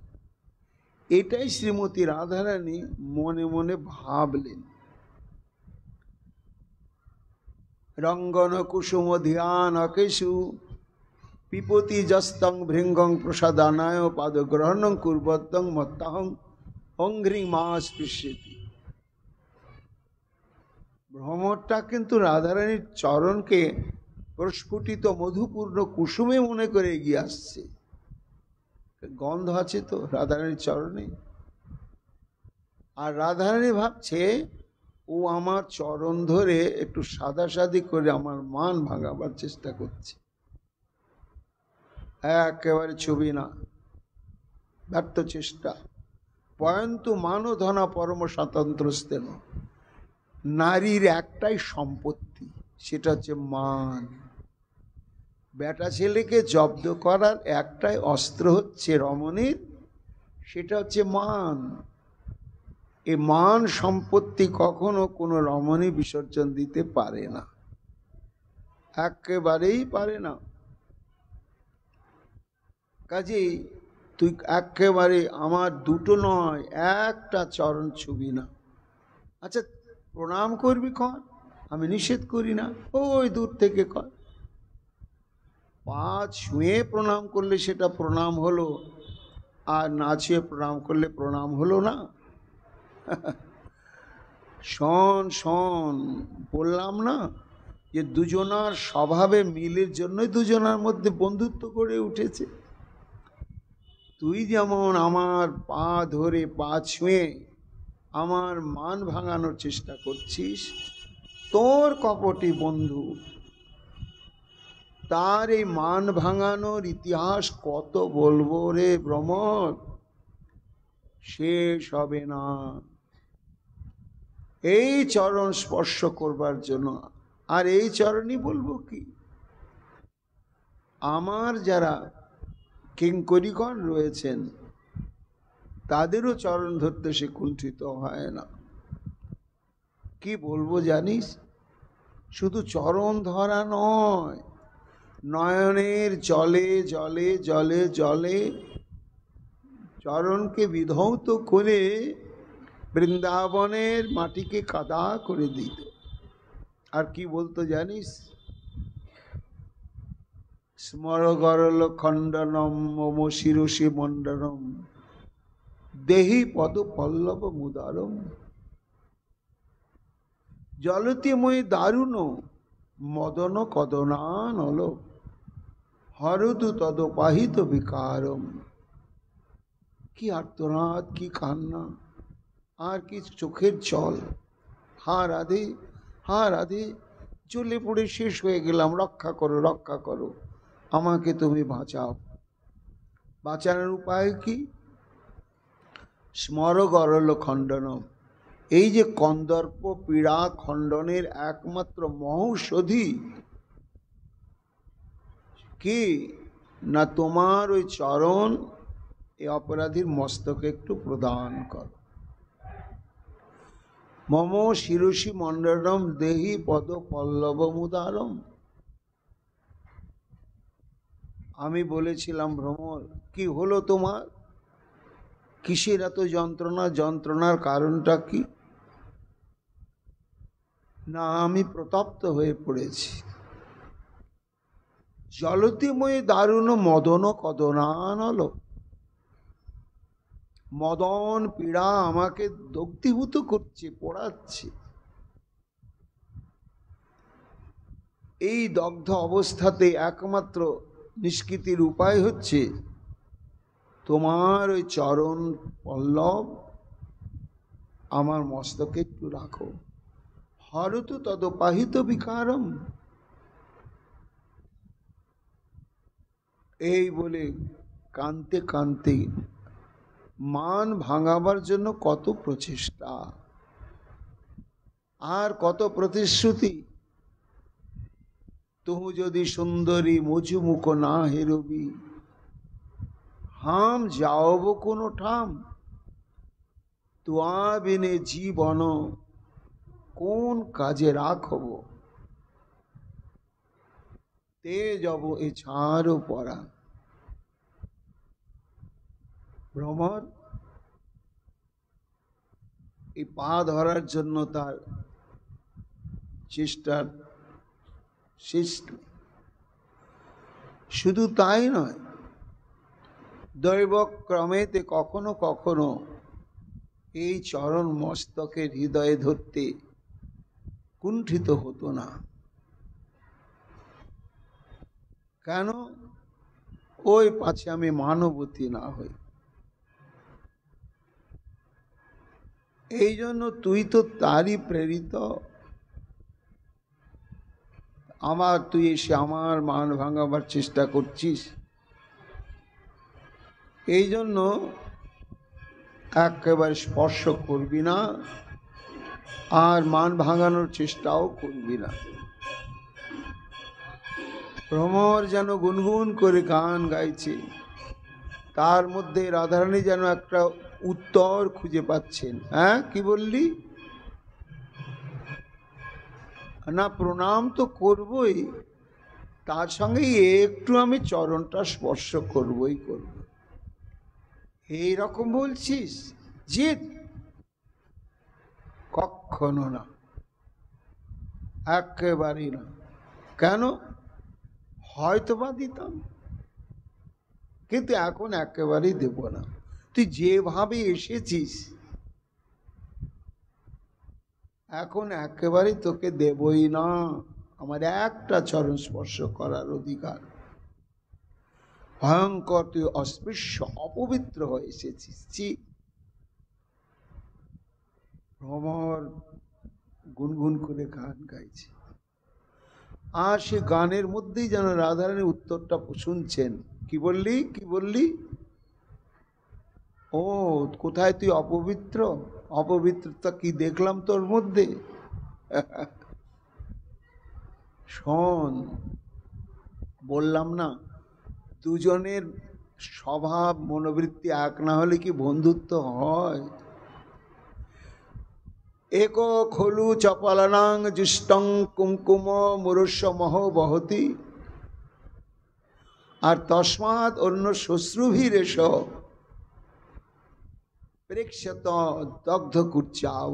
এটাই শ্রীমতী রাধারানী মনে মনে ভাবলেন। রঙ্গন কুসুম ধ্যান অকেশু পিপতি যস্তং ভৃঙ্গং প্রসাদানায় পাদগ্রহণং কুর্বত্তং মত্তাহং অঙ্ঘ্রি মা স্পৃশ্যতি। ভ্রমরটা কিন্তু রাধারানীর চরণকে প্রস্ফুটিত মধুপূর্ণ কুসুমে মনে করে এগিয়ে আসছে। গন্ধ আছে তো রাধারানীর চরণে। আর রাধারানী ভাবছে, ও আমার চরণ ধরে একটু সাদাসাদি করে আমার মান ভাঙাবার চেষ্টা করছে। একেবারে ছবি না, ব্যর্থ চেষ্টা। পয়ন্তু মানধনা পরম স্বাতন্ত্র্যস্তেন। নারীর একটাই সম্পত্তি, সেটা হচ্ছে মান। বেটা ছেলেকে জব্দ করার একটাই অস্ত্র হচ্ছে রমণীর, সেটা হচ্ছে মান। এই মান সম্পত্তি কখনো কোনো রমণী বিসর্জন দিতে পারে না, একেবারেই পারে না। কাজেই তুই একেবারে আমার দুটো নয় একটা চরণ ছুবি না। আচ্ছা প্রণাম করবি কর, আমি নিষেধ করি না, ওই দূর থেকে কর। পা ছুঁয়ে প্রণাম করলে সেটা প্রণাম হলো, আর না ছুঁয়ে প্রণাম করলে প্রণাম হলো না। শোন শোন, বললাম না যে দুজনার স্বভাবে মিলের জন্যই দুজনার মধ্যে বন্ধুত্ব গড়ে উঠেছে। তুই যেমন আমার পা ধরে পা ছুঁয়ে আমার মান ভাঙানোর চেষ্টা করছিস, তোর কপটি বন্ধু তার এই মান ভাঙানোর ইতিহাস কত বলবো রে ভ্রমর, শেষ হবে না। এই চরণ স্পর্শ করবার জন্য, আর এই চরণই বলবো কি, আমার যারা কিঙ্করিগণ রয়েছেন তাদেরও চরণ ধরতে সে কুণ্ঠিত হয় না। কি বলবো জানিস, শুধু চরণ ধরা নয়, নয়নের জলে জলে জলে জলে চরণকে বিধৌত করে বৃন্দাবনের মাটিকে কাদা করে দিত। আর কি বলতো জানিস, স্মর গরল খণ্ডনম মম শিরসি মণ্ডনম দেহি পদ পল্লব মুদারম জলতিময় দারুণ মদন কদনানল হরদু তদপাহিত বিকারম। কি আর্তনাদ, কি কান্না, আর কি চোখের জল। হা রাধে, হা রাধে, জ্বলে পড়ে শেষ হয়ে গেলাম, রক্ষা করো রক্ষা করো, আমাকে তুমি বাঁচাও। বাঁচানোর উপায় কি, স্মর গরল খণ্ডনম, এই যে কন্দর্প পীড়া খণ্ডনের একমাত্র মহৌষধি কি না, তোমার ওই চরণ এই অপরাধীর মস্তকে একটু প্রদান কর। মম শিরসি মণ্ডনম দেহি পদ পল্লব মুদারম। আমি বলেছিলাম ভ্রমর, কি হলো তোমার, কিসের এত যন্ত্রণা, যন্ত্রণার কারণটা কি? না, আমি প্রতপ্ত হয়ে পড়েছি। জলতিময় দারুণ মদন কদনানল, মদন পীড়া আমাকে দগ্ধীভূত করছে, পোড়াচ্ছে। এই দগ্ধ অবস্থাতে একমাত্র নিষ্কৃতির উপায় হচ্ছে তোমার ওই চরণ পল্লব আমার মস্তকে একটু রাখো। হরতু তদপাহিত বিকারম, এই বলে কানতে কানতে মান ভাঙাবার জন্য কত প্রচেষ্টা আর কত প্রতিশ্রুতি। তুহু যদি সুন্দরী মুঝু মুখ না হেরবি, হাম যাওব কোনো ঠাম, তুয়া বিনে জীবন কোন কাজে রাখব, তে যাব এ ছাড়ো পরা। ভ্রমর এই পা ধরার জন্য তার চেষ্টার শেষ। শুধু তাই নয়, দৈবক্রমেতে কখনো কখনো এই চরণ মস্তকের হৃদয়ে ধরতে কুণ্ঠিত হতো না। কেন? ওই পাছে আমি মানবতী না হই। এই জন্য তুই তো তারই প্রেরিত, তুই এসে আমার মান ভাঙাবার চেষ্টা করছিস। এই জন্য একেবারে স্পর্শ করবি না, আর মান ভাঙানোর চেষ্টাও করবি না। ভ্রমর যেন গুনগুন করে গান গাইছে, তার মধ্যে রাধারানী যেন একটা উত্তর খুঁজে পাচ্ছেন। হ্যাঁ, কি বললি? না, প্রণাম তো করবই, তার সঙ্গে একটু আমি চরণটা স্পর্শ করবই করব। এইরকম বলছিস? জিদ? কখনো না, একেবারেই না। কেন? হয়তো বা দিতাম, কিন্তু এখন একেবারেই দেব না। তুই যেভাবে এসেছিস এখন একেবারেই তোকে দেবই না। আমার একটা চরণ স্পর্শ করার অধিকার। ভয়ঙ্কর, তুই অস্পৃশ্য, অপবিত্র হয়ে এসেছিস। ভ্রমর গুনগুন করে গান গাইছে, আর সে গানের মধ্যেই যেন রাধারানীর উত্তরটা শুনছেন। কি বললি? কি বললি? ও, কোথায় তুই অপবিত্র? অপবিত্রতা কি দেখলাম তোর মধ্যে? শোন, বললাম না, দুজনের স্বভাব মনোবৃত্তি এক না হলে কি বন্ধুত্ব হয়? এক খলু চপলানাং জুষ্টং কুমকুম মুরস্য মহ বহতি, আর তস্মাৎ অন্য শ্বশ্রুভিরেশ প্রেক্ষত দগ্ধ কুচ্চাভ।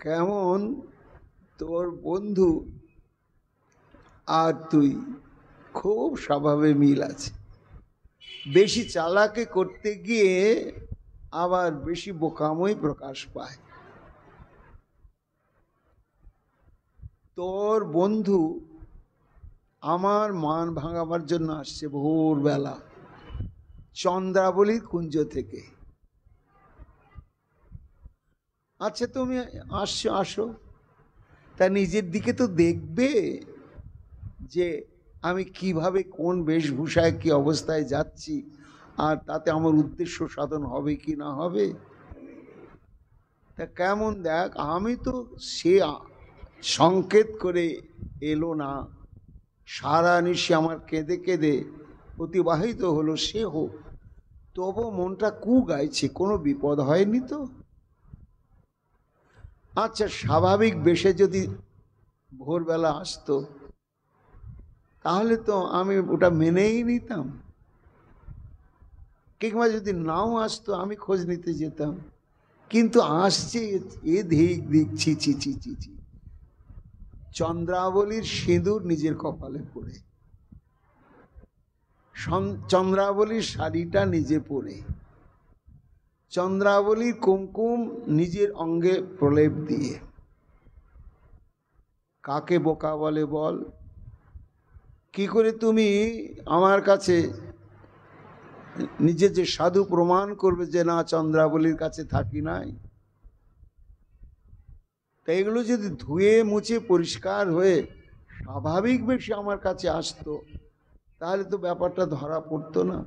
কেমন তোর বন্ধু আর তুই খুব স্বভাবে মিল আছে। বেশি চালাকি করতে গিয়ে আবার বেশি বোকামই প্রকাশ পায়। তোর বন্ধু আমার মান ভাঙাবার জন্য আসছে ভোরবেলা চন্দ্রাবলীর কুঞ্জ থেকে। আচ্ছা, তুমি আসছো, আসো, তা নিজের দিকে তো দেখবে যে আমি কিভাবে, কোন বেশভূষায়, কি অবস্থায় যাচ্ছি, আর তাতে আমার উদ্দেশ্য সাধন হবে কি না হবে। তা কেমন দেখ, আমি তো সে সংকেত করে এলো না, সারা নিশে আমার কেঁদে কেঁদে অতিবাহিত হলো, সে হোক, তবু মনটা কু গাইছে, কোনো বিপদ হয়নি তো? আচ্ছা, স্বাভাবিক বেশে যদি ভোরবেলা আসতো তাহলে তো আমি ওটা মেনেই নিতাম, কিংবা যদি নাও আসতো আমি খোঁজ নিতে যেতাম। কিন্তু আসছে এ দেখছি, ছি ছি ছি ছি, চন্দ্রাবলীর সিঁদুর নিজের কপালে পড়ে, চন্দ্রাবলীর শাড়িটা নিজে পরে, চন্দ্রাবলীর কুমকুম নিজের অঙ্গে প্রলেপ দিয়ে। কাকে বোকা বলে বল? কি করে তুমি আমার কাছে নিজে যে সাধু প্রমাণ করবে যে না চন্দ্রাবলীর কাছে থাকি নাই? তাই এগুলো যদি ধুয়ে মুছে পরিষ্কার হয়ে স্বাভাবিক বেশি আমার কাছে আসতো তাহলে তো ব্যাপারটা ধরা পড়তো না।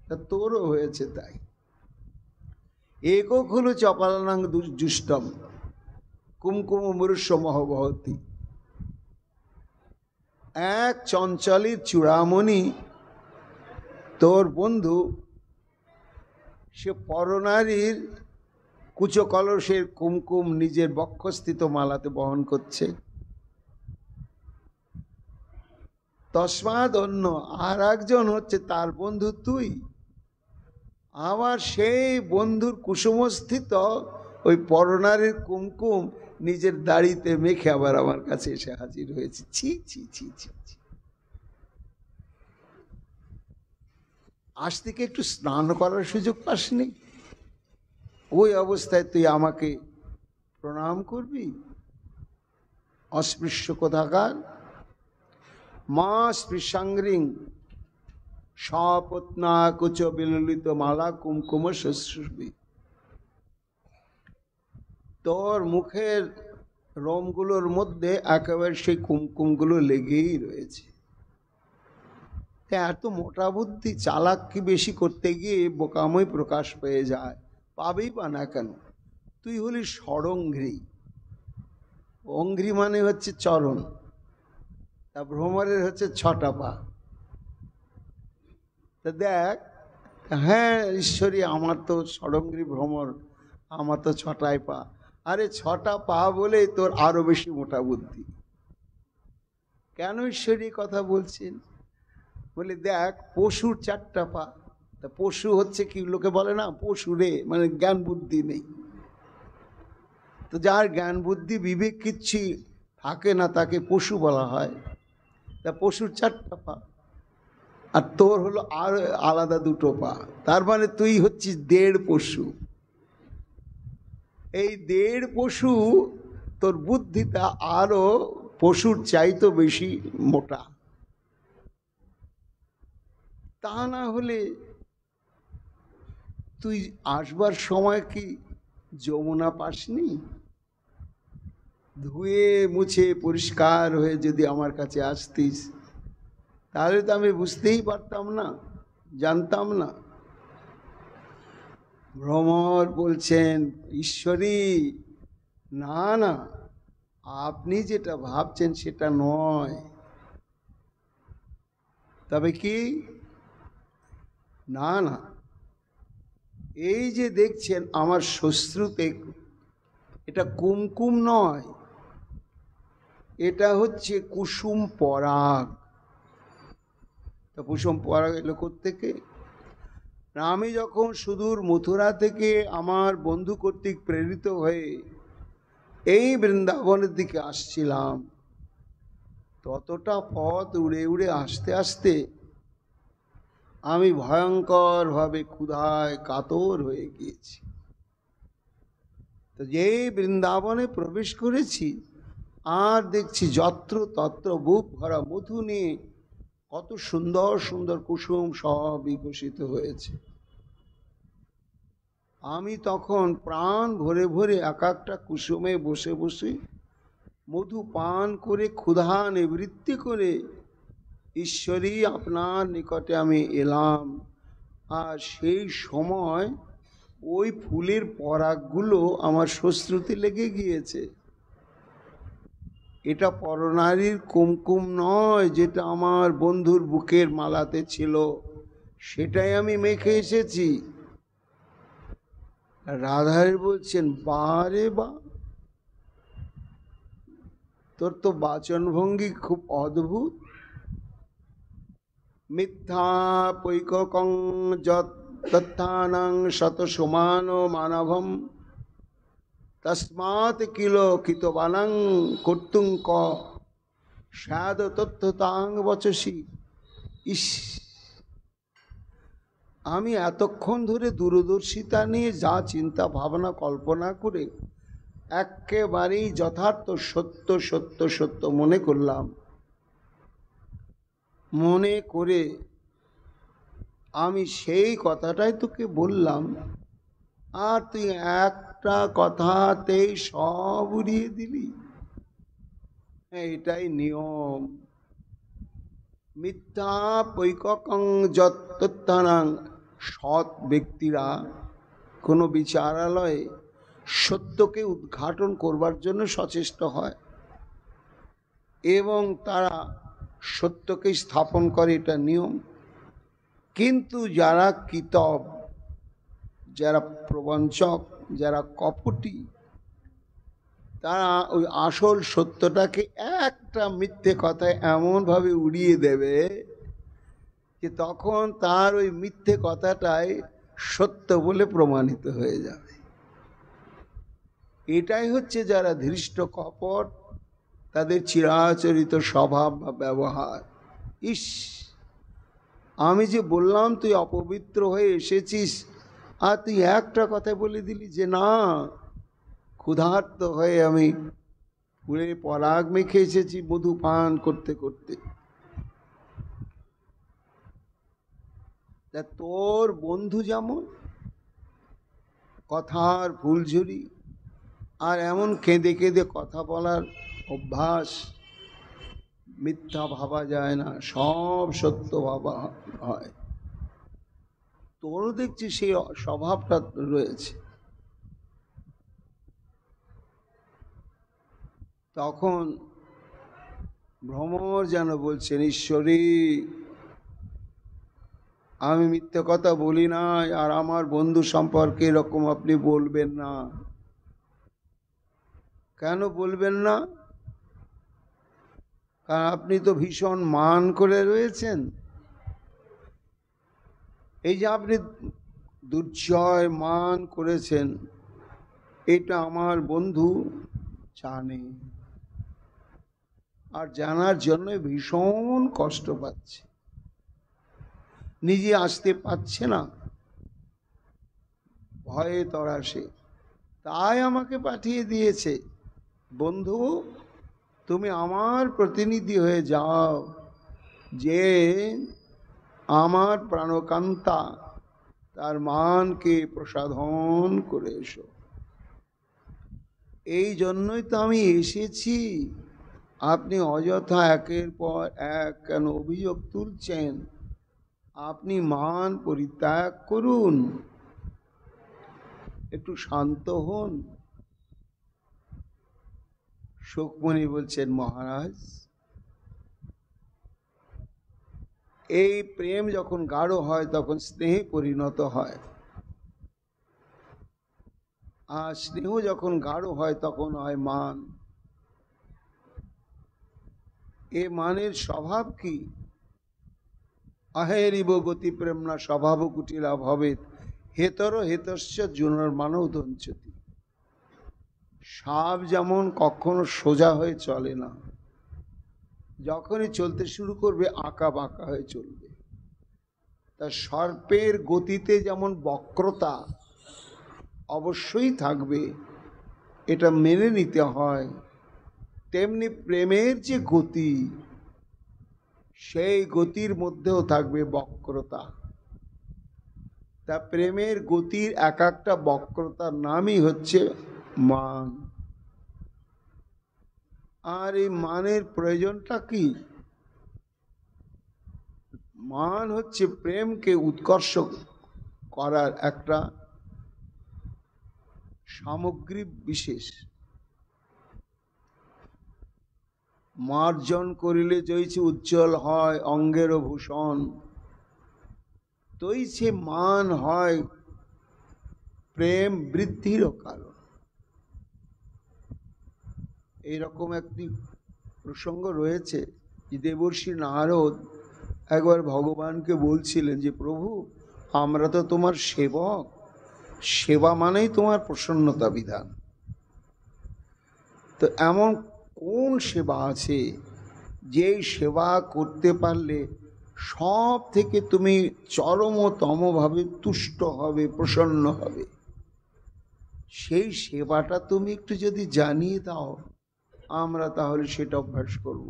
তা তোরও হয়েছে তাই। একক হলো চপালানাং জুষ্টম কুমকুম মুরুষ্য মহবহতি। এক চঞ্চলের চূড়ামণি তোর বন্ধু, সে পরনারীর কুচো কলসের কুমকুম নিজের বক্ষস্থিত মালাতে বহন করছে। তস্মাৎ অন্য আর একজন হচ্ছে তার বন্ধু তুই, আবার সেই বন্ধুর কুসুমস্থিত ওই পরনারীর কুমকুম নিজের দাড়িতে মেখে আবার আমার কাছে এসে হাজির হয়েছে। ছি ছি ছি ছি ছি। আজ থেকে একটু স্নান করার সুযোগ পাসনি? ওই অবস্থায় তুই আমাকে প্রণাম করবি? অস্পৃশ্য কোথাকার। মা স্পৃশাঙ্গিং স্বপত্না কুচ বিললিত মালা কুমকুম শুশ্রূষবি। তোর মুখের রোমগুলোর মধ্যে একেবারে সেই কুমকুমগুলো লেগেই রয়েছে। তা এত মোটা বুদ্ধি, চালাক কি বেশি করতে গিয়ে বোকাময় প্রকাশ পেয়ে যায়, পাবেই পা না কেন? তুই হলি ষড়ঙ্ঘ্রি। অঙ্ঘ্রি মানে হচ্ছে চরণ, তা ভ্রমরের হচ্ছে 6টা পা। তা দেখ, হ্যাঁ ঈশ্বরী, আমার তো ষড়ঙ্ঘ্রি ভ্রমর, আমার তো 6টাই পা। আরে 6টা পা বলে তোর আরো বেশি মোটা বুদ্ধি। কেন ঈশ্বরী কথা বলছেন? বলে দেখ, পশুর 4টা পা। তা পশু হচ্ছে কি, লোকে বলে না পশু রে, মানে জ্ঞান বুদ্ধি নেই। তো যার জ্ঞান বুদ্ধি বিবেক কিচ্ছু থাকে না তাকে পশু বলা হয়। তা পশুর 4টা পা, আর তোর হলো আর আলাদা 2টো পা। তার মানে তুই হচ্ছিস 1.5 পশু। এই 1.5 পশু, তোর বুদ্ধিটা আরো পশুর চাইতো বেশি মোটা। তা না হলে তুই আসবার সময় কি যমুনা পাসনি? ধুয়ে মুছে পরিষ্কার হয়ে যদি আমার কাছে আসতিস, তাহলে তো আমি বুঝতেই পারতাম না, জানতাম না। ভ্রমর বলছেন, ঈশ্বরী না না, আপনি যেটা ভাবছেন সেটা নয়। তবে কি? না না, এই যে দেখছেন আমার শ্বশ্রুতে, এটা কুমকুম নয়, এটা হচ্ছে কুসুম পরাগ। তা কুসুম পরাগ এলো কোত্থেকে? আমি যখন সুদূর মথুরা থেকে আমার বন্ধু কর্তৃক প্রেরিত হয়ে এই বৃন্দাবনের দিকে আসছিলাম, ততটা পথ উড়ে উড়ে আসতে আসতে আমি ভয়ঙ্করভাবে ক্ষুধায় কাতর হয়ে গিয়েছি। তো যেই বৃন্দাবনে প্রবেশ করেছি, আর দেখছি যত্র তত্র বুক ভরা মধু নিয়ে কত সুন্দর সুন্দর কুসুম সব বিকশিত হয়েছে। আমি তখন প্রাণ ভরে ভরে এক একটা কুসুমে বসে বসে মধু পান করে ক্ষুধা নিবৃত্তি করে ঈশ্বরী আপনার নিকটে আমি এলাম। আর সেই সময় ওই ফুলের পরাগগুলো আমার শ্বশ্রুতে লেগে গিয়েছে। এটা পরনারীর কুমকুম নয়, যেটা আমার বন্ধুর বুকের মালাতে ছিল, সেটাই আমি মেখে এসেছি। রাধার বলছেন, বারে বা, তোর তো বাচনভঙ্গি খুব অদ্ভুত। মিথ্যা পৈককং যত্থানং শত সমান মানভম তস্মাৎ কিল কিতবানং কর্তুং ক স্যাদ তথ্যতাং বচসি। ইস, আমি এতক্ষণ ধরে দূরদর্শিতা নিয়ে যা চিন্তা ভাবনা কল্পনা করে একেবারেই যথার্থ সত্য সত্য সত্য মনে করলাম, মনে করে আমি সেই কথাটাই তোকে বললাম, আর তুই একটা কথাতেই সব উড়িয়ে দিলি। এটাই নিয়ম। মিথ্যা পৈককং যত্থানাং, সৎ ব্যক্তিরা কোনো বিচারালয়ে সত্যকে উদ্ঘাটন করবার জন্য সচেষ্ট হয় এবং তারা সত্যকে স্থাপন করে, এটা নিয়ম। কিন্তু যারা কিতব, যারা প্রবঞ্চক, যারা কপটি, তারা ওই আসল সত্যটাকে একটা মিথ্যে কথায় এমনভাবে উড়িয়ে দেবে যে তখন তার ওই মিথ্যে কথাটাই সত্য বলে প্রমাণিত হয়ে যাবে। এটাই হচ্ছে যারা ধৃষ্ট কপট, তাদের চিরাচরিত স্বভাব বা ব্যবহার। ইস, আমি যে বললাম তুই অপবিত্র হয়ে এসেছিস, আর তুই একটা কথা বলে দিলি যে না, ক্ষুধার্ত হয়ে আমি ফুলের পরাগ মেখে এসেছি মধু পান করতে করতে। তা তোর বন্ধু যেমন কথার ফুলঝুরি, আর এমন কেঁদে কেঁদে কথা বলার অভ্যাস, মিথ্যা ভাবা যায় না, সব সত্য ভাবা হয়। তোরও দেখছি সেই স্বভাবটা রয়েছে। তখন ভ্রমর যেন বলছেন, ঈশ্বরী আমি মিথ্যে কথা বলি না, আর আমার বন্ধু সম্পর্কে এরকম আপনি বলবেন না। কেন বলবেন না? কারণ আপনি তো ভীষণ মান করে রয়েছেন। এই যে আপনি দুর্জয় মান করেছেন, এটা আমার বন্ধু জানে, আর জানার জন্য ভীষণ কষ্ট পাচ্ছে, নিজে আসতে পারছে না, ভয়ে তরাসে, তাই আমাকে পাঠিয়ে দিয়েছে। বন্ধু তুমি আমার প্রতিনিধি হয়ে যাও, যে আমার প্রাণকান্তা তার মানকে প্রসাধন করে এসো। এই জন্যই তো আমি এসেছি। আপনি অযথা একের পর এক কেন অভিযোগ তুলছেন? আপনি মান পরিত্যাগ করুন, একটু শান্ত হন। শুকমুনি বলছেন, মহারাজ এই প্রেম যখন গাঢ় হয় তখন স্নেহে পরিণত হয়, আর স্নেহ যখন গাঢ় হয় তখন হয় মান। এ মানের স্বভাব কি? আহেরিব গতি প্রেমনা স্বভাব কুটিলা ভবেত হেতর হেতস্য জুনর মানব দঞ্চতি। সাপ যেমন কখনো সোজা হয়ে চলে না, যখনই চলতে শুরু করবে আঁকা বাঁকা হয়ে চলবে। তা সর্পের গতিতে যেমন বক্রতা অবশ্যই থাকবে, এটা মেনে নিতে হয়, তেমনি প্রেমের যে গতি, সেই গতির মধ্যেও থাকবে বক্রতা। তা প্রেমের গতির এক একটা বক্রতার নামই হচ্ছে মান। আর এই মানের প্রয়োজনটা কি? মান হচ্ছে প্রেমকে উৎকর্ষ করার একটা সামগ্রী বিশেষ। মার্জন করিলে জয়ছে উজ্জ্বল হয় অঙ্গের ভূষণ, তৈছে মান হয় প্রেম বৃদ্ধিরও কারণ। এইরকম একটি প্রসঙ্গ রয়েছে যে দেবর্ষি নারদ একবার ভগবানকে বলছিলেন যে প্রভু আমরা তো তোমার সেবক, সেবা মানেই তোমার প্রসন্নতা বিধান, তো এমন কোন সেবা আছে যেই সেবা করতে পারলে সব থেকে তুমি চরমতমভাবে তুষ্ট হবে, প্রসন্ন হবে? সেই সেবাটা তুমি একটু যদি জানিয়ে দাও, আমরা তাহলে সেটা অভ্যাস করব।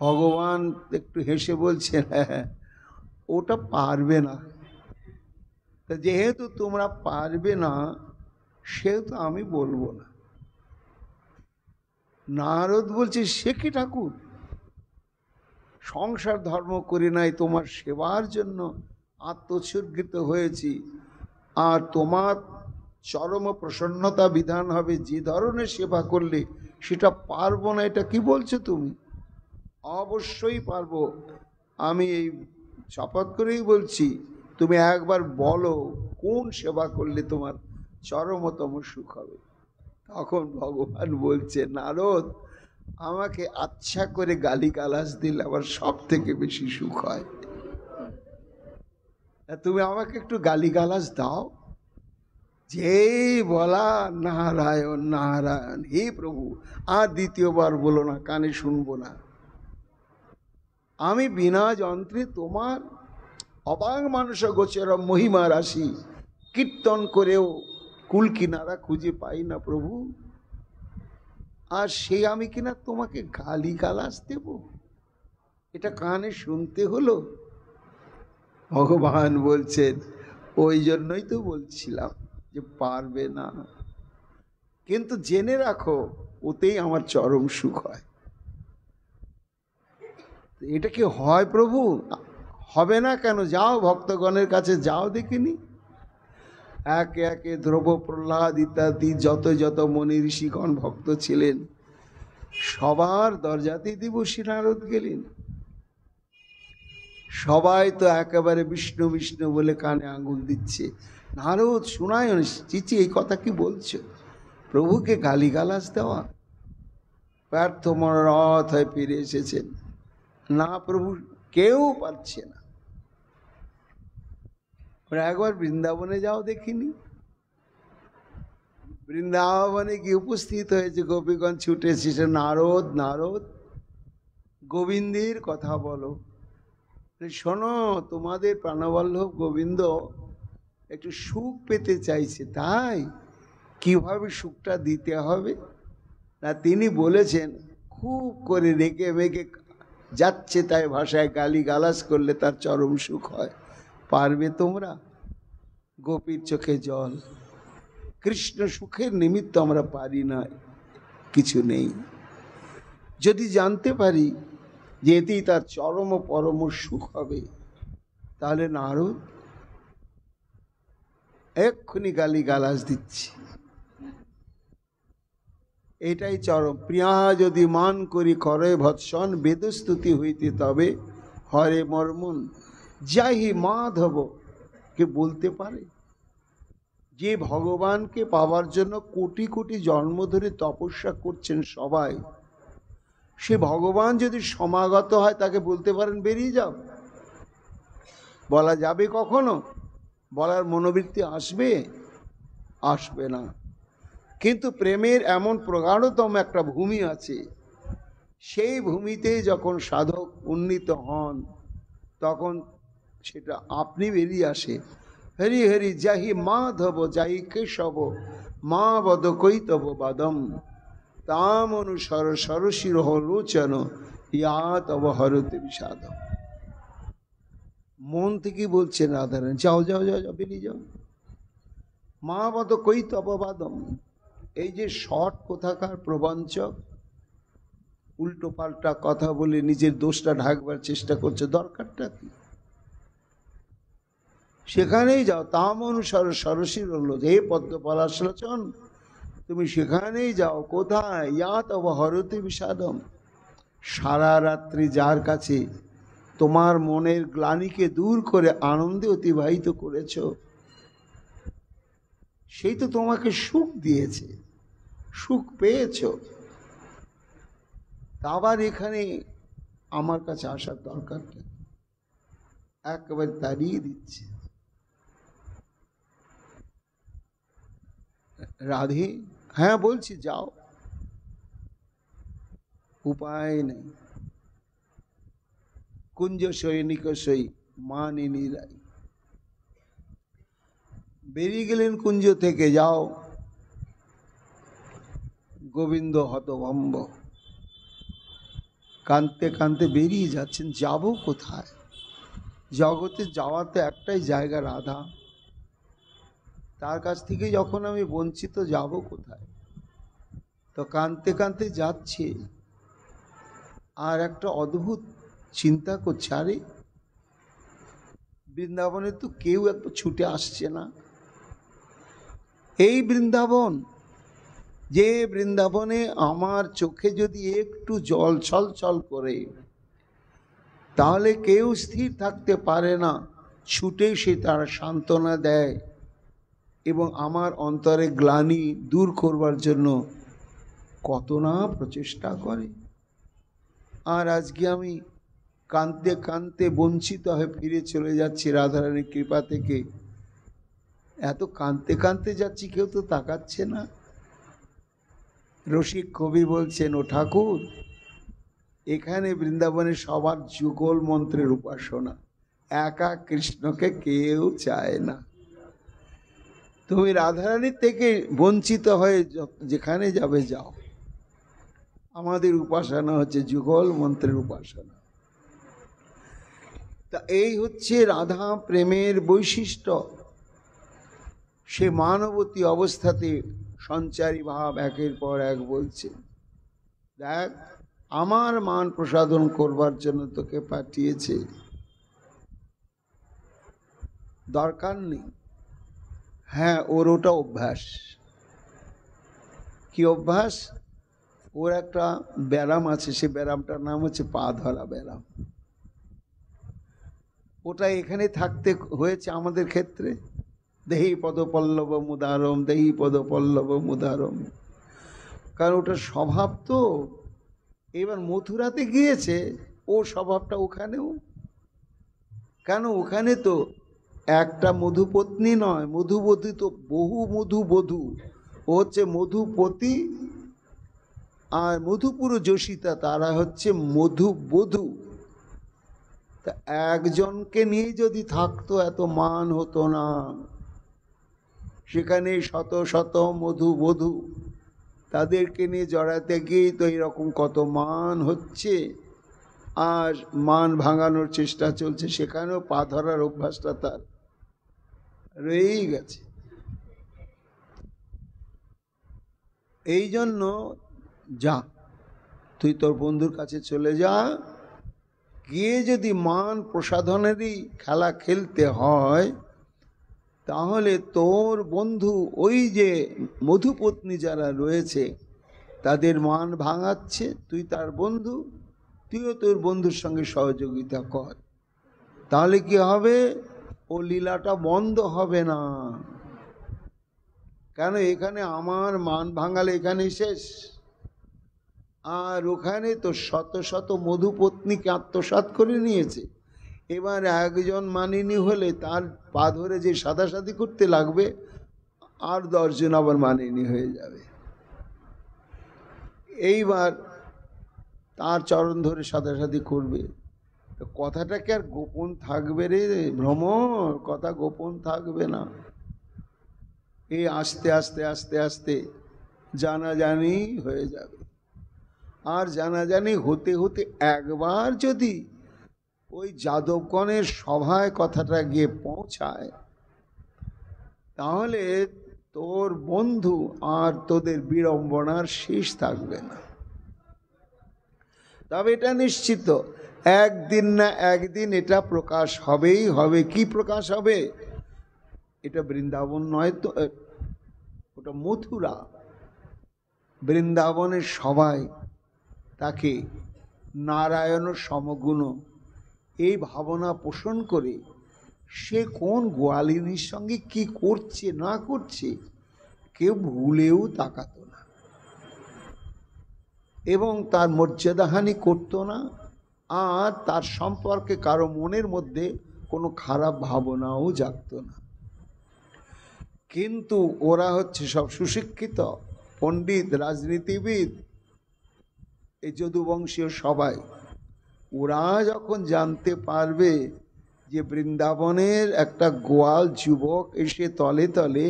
ভগবান একটু হেসে বলছেন, হ্যাঁ ওটা পারবে না। তা যেহেতু তোমরা পারবে না, সেহেতু আমি বলবো না। নারদ বলছে, সে কি ঠাকুর, সংসার ধর্ম করি নাই, তোমার সেবার জন্য আত্মোৎসর্গিত হয়েছি, আর তোমার চরম প্রসন্নতা বিধান হবে যে ধরনের সেবা করলে, সেটা পারবো না, এটা কি বলছো তুমি? অবশ্যই পারবো, আমি এই শপথ করেই বলছি, তুমি একবার বলো কোন সেবা করলে তোমার চরমতম সুখ হবে। তখন ভগবান বলছে, নারদ আমাকে আচ্ছা করে গালিগালাজ দিলে আবার সব থেকে বেশি সুখ হয়। তুমি আমাকে একটু গালিগালাজ দাও, যেই বলা নারায়ণ নারায়ণ, হে প্রভু, আর দ্বিতীয়বার বলো না, কানে শুনবো না। আমি বিনা যন্ত্রে তোমার অবাক মানুষ গোচর মহিমা রাশি কীর্তন করেও কুল কিনারা খুঁজে পাই না প্রভু, আর সে আমি কিনা তোমাকে গালি গালাজ দেব? এটা কানে শুনতে হলো? ভগবান বলছেন, ওই জন্যই তো বলছিলাম যে পারবে না, কিন্তু জেনে রাখো ওতেই আমার চরম সুখ হয়। এটা কি হয় প্রভু? হবে না কেন? যাও ভক্তগণের কাছে যাও, দেখিনি। একে একে ধ্রুব, প্রহ্লাদ ইত্যাদি যত যত মুনি ঋষিগণ ভক্ত ছিলেন, সবার দরজাতেই দেবর্ষি নারদ গেলেন। সবাই তো একেবারে বিষ্ণু বিষ্ণু বলে কানে আঙুল দিচ্ছে। নারদ শোনায়, চিচি এই কথা কি বলছো? প্রভুকে গালিগালাজ দেওয়া? ব্যর্থ মনোরথ হয়ে ফিরে এসেছেন। না প্রভু, কেউ পারছে না। একবার বৃন্দাবনে যাও, দেখিনি। বৃন্দাবনে গিয়ে উপস্থিত হয়েছে, গোপীগণ ছুটে এসেছে, নারদ নারদ গোবিন্দের কথা বলো। শোনো, তোমাদের প্রাণবল্লভ গোবিন্দ একটু সুখ পেতে চাইছে, তাই কিভাবে সুখটা দিতে হবে না তিনি বলেছেন, খুব করে রেগে মেগে যাচ্ছে তাই ভাষায় গালি গালাজ করলে তার চরম সুখ হয়। পারবে তোমরা? গোপীর চোখে জল। কৃষ্ণ সুখের নিমিত্ত আমরা পারি না, কিছু নেই। যদি জানতে পারি যে এতেই তার চরম পরম সুখ হবে, তাহলে নারদ এক্ষুনি গালি গালাজ দিচ্ছে। এটাই চরম। প্রিয়া যদি মান করি করে ভৎসন, বেদস্তুতি হইতে তবে হরে মর্মন। যাহি মাধব কে বলতে পারে যে ভগবানকে পাওয়ার জন্য কোটি কোটি জন্ম ধরে তপস্যা করছেন সবাই, সে ভগবান যদি সমাগত হয় তাকে বলতে পারেন বেরিয়ে যাও? বলা যাবে কখনো? বলার মনোবৃত্তি আসবে? আসবে না। কিন্তু প্রেমের এমন প্রগাঢ়তম একটা ভূমি আছে, সেই ভূমিতে যখন সাধক উন্নীত হন তখন সেটা আপনি বেরিয়ে আসে। হরি হরি যাহি মাধব যাহি কেশব, মা বদ কৈতব বাদম, তাম অনুসর সরসির লোচন, ইয়া তব হরতে বিষাদ। মন থেকে বলছেন রাধারানী, যাও যাও যাও যাও, বেরিয়ে যাও। মা বদ কৈতব বাদম, এই যে শট কোথাকার প্রবঞ্চক, উল্টো পাল্টা কথা বলে নিজের দোষটা ঢাকবার চেষ্টা করছে, দরকারটা কি? সেখানেই যাও। তাম অনুসর সরসির হলো, হে পদ্মপলাশলোচন, তুমি সেখানেই যাও। কোথায়? ইয়া তব হরতি বিষাদম, সারা রাত্রি যার কাছে তোমার মনের গ্লানিকে দূর করে আনন্দে অতিবাহিত করেছ, সেই তো তোমাকে সুখ দিয়েছে, সুখ পেয়েছ। আবার এখানে আমার কাছে আসার দরকার নেই, একেবারে তাড়িয়ে দিচ্ছে। রাধে, হ্যাঁ বলছি যাও, উপায় নেই। কুঞ্জ সৈনিক সই মানিনী রাই বেরিয়ে গেলেন কুঞ্জ থেকে। যাও। গোবিন্দ হতভম্ব, কাঁদতে কাঁদতে বেরিয়ে যাচ্ছেন। যাব কোথায়? জগতে যাওয়াতে একটাই জায়গা, রাধা। তার কাছ থেকে যখন আমি বঞ্চিত, যাব কোথায়? তো কাঁদতে কাঁদতে যাচ্ছে, আর একটা অদ্ভুত চিন্তা করছে, আরে বৃন্দাবনে তো কেউ একটু ছুটে আসছে না। এই বৃন্দাবন, যে বৃন্দাবনে আমার চোখে যদি একটু জল ছলছল করে, তাহলে কেউ স্থির থাকতে পারে না, ছুটে সে তার সান্ত্বনা দেয় এবং আমার অন্তরে গ্লানি দূর করবার জন্য কত না প্রচেষ্টা করে। আর আজকে আমি কাঁদতে কাঁদতে বঞ্চিত হয়ে ফিরে চলে যাচ্ছি রাধারানীর কৃপা থেকে। এত কাঁদতে কাঁদতে যাচ্ছি, কেউ তো তাকাচ্ছে না। রসিক কবি বলছেন, ও ঠাকুর, এখানে বৃন্দাবনে সবার যুগল মন্ত্রের উপাসনা, একা কৃষ্ণকে কেউ চায় না। তুমি রাধারানীর থেকে বঞ্চিত হয়ে যেখানে যাবে যাও, আমাদের উপাসনা হচ্ছে যুগল মন্ত্রের উপাসনা। তা এই হচ্ছে রাধা প্রেমের বৈশিষ্ট্য। সে মানবতী অবস্থাতে সঞ্চারী ভাব একের পর এক বলছে। দেখ, আমার মান প্রসাদন করবার জন্য তোকে পাঠিয়েছে, দরকার নেই। হ্যাঁ, ওর ওটা অভ্যাস। কি অভ্যাস? ওর একটা ব্যারাম আছে, সে ব্যারামটার নাম হচ্ছে পা ধরা ব্যারাম। ওটা এখানে থাকতে হয়েছে আমাদের ক্ষেত্রে। দেহি পদপল্লব মুদারম, দেহি পদপল্লব মুদারম, কারণ ওটা স্বভাব। তো এবার মথুরাতে গিয়েছে, ও স্বভাবটা ওখানেও। কেন? ওখানে তো একটা মধুপত্নী নয়, মধুবধূ তো বহু মধুবধূ। ও হচ্ছে মধুপতি, আর মধুপুর যোশিতা তারা হচ্ছে মধুবধূ। তা একজনকে নিয়ে যদি থাকতো এত মান হতো না। সেখানে শত শত মধুবধূ, তাদেরকে নিয়ে জড়াতে গিয়েই তো এরকম কত মান হচ্ছে, আর মান ভাঙানোর চেষ্টা চলছে। সেখানেও পা ধরার অভ্যাসটা তার রয়েই গেছে। এই জন্য যা, তুই তোর বন্ধুর কাছে চলে যা, গিয়ে যদি মান প্রসাধনেরই খেলা খেলতে হয়, তাহলে তোর বন্ধু ওই যে মধুপত্নী যারা রয়েছে তাদের মান ভাঙাচ্ছে, তুই তার বন্ধু, তুইও তোর বন্ধুর সঙ্গে সহযোগিতা কর। তাহলে কি হবে? ও লীলাটা বন্ধ হবে না। কেন? এখানে আমার মান ভাঙালে এখানেই শেষ। আর ওখানে তো শত শত মধুপত্নীকে আত্মসাৎ করে নিয়েছে। এবার একজন মানিনী হলে তার পা ধরে যে সাদাসাদি করতে লাগবে, আর 10 জন আবার মানিনী হয়ে যাবে। এইবার তার চরণ ধরে সাদাসাদি করবে। তো কথাটা কি আর গোপন থাকবে রে ভ্রমর? কথা গোপন থাকবে না। এই আস্তে আস্তে আস্তে আস্তে জানাজানি হয়ে যাবে। আর জানাজানি হতে হতে একবার যদি ওই যাদবগণের সভায় কথাটা গিয়ে পৌঁছায়, তাহলে তোর বন্ধু আর তোদের বিড়ম্বনার শেষ থাকবে না। তবে এটা নিশ্চিত, একদিন না একদিন এটা প্রকাশ হবেই হবে। কি প্রকাশ হবে? এটা বৃন্দাবন নয় তো, ওটা মথুরা। বৃন্দাবনের সবাই তাকে নারায়ণ সমগুণ এই ভাবনা পোষণ করে সে কোন গোয়ালিনীর সঙ্গে কি করছে না করছে কেউ ভুলেও তাকাতো না, এবং তার মর্যাদাহানি করতো না, আর তার সম্পর্কে কারো মনের মধ্যে কোনো খারাপ ভাবনাও জাগতো না। কিন্তু ওরা হচ্ছে সব সুশিক্ষিত পণ্ডিত, রাজনীতিবিদ, এই যদুবংশীয় সবাই। ওরা যখন জানতে পারবে যে বৃন্দাবনের একটা গোয়াল যুবক এসে তলে তলে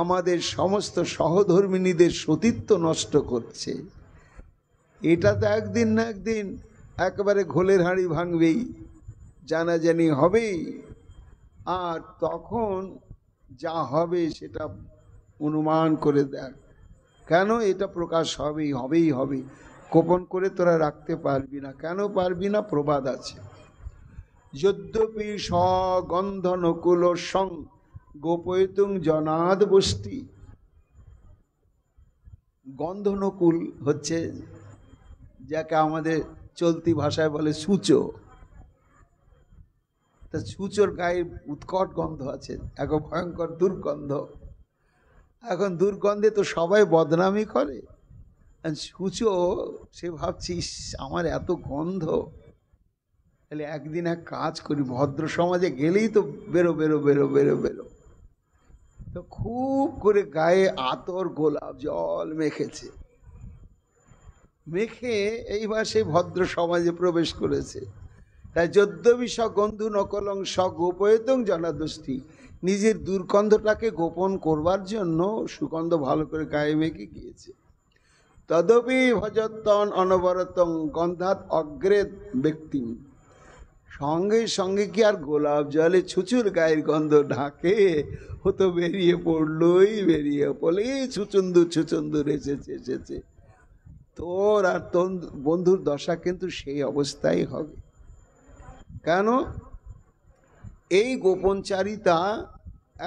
আমাদের সমস্ত সহধর্মিনীদের সতীত্ব নষ্ট করছে, এটা তো একদিন না একদিন একেবারে ঘোলের হাঁড়ি ভাঙবেই, জানাজানি হবেই। আর তখন যা হবে সেটা অনুমান করে দেখ। কেন? এটা প্রকাশ হবেই হবেই হবে, গোপন করে তোরা রাখতে পারবি না। কেন পারবি না? প্রবাদ আছে, যদ্যপি স্বগন্ধ নকুল সং গোপয়তুং জনাদ বষ্টি। গন্ধনকুল হচ্ছে যাকে আমাদের চলতি ভাষায় বলে সূচো। তা সূচোর গায়ে উৎকট গন্ধ আছে, এক ভয়ঙ্কর দুর্গন্ধ। এখন দুর্গন্ধে তো সবাই বদনামি করে। সূচো সে ভাবছিস আমার এত গন্ধ, তাহলে একদিন এক কাজ করি, ভদ্র সমাজে গেলেই তো বেরো বেরো বেরো বেরো বেরো। তো খুব করে গায়ে আতর গোলাপ জল মেখেছে, মেখে এইবার সেই ভদ্র সমাজে প্রবেশ করেছে। তাই যদ্যপি সগন্ধু নকলং সগোপয়তং জনাদষ্টি, নিজের দুর্গন্ধটাকে গোপন করবার জন্য সুগন্ধ ভালো করে গায়ে মেখে গিয়েছে। তদপি ভজতন অনবরতং গন্ধাত অগ্রে ব্যক্তি, সঙ্গে সঙ্গে কি আর গোলাপ জলে ছুচুর গায়ের গন্ধ ঢাকে? ও তো বেরিয়ে পড়লই, বেরিয়ে পড়লে ছুচুন্দুর ছুচুন্দুর এসেছে এসেছে। তোর আর তোর বন্ধুর দশা কিন্তু সেই অবস্থায় হবে। কেন? এই গোপনচারিতা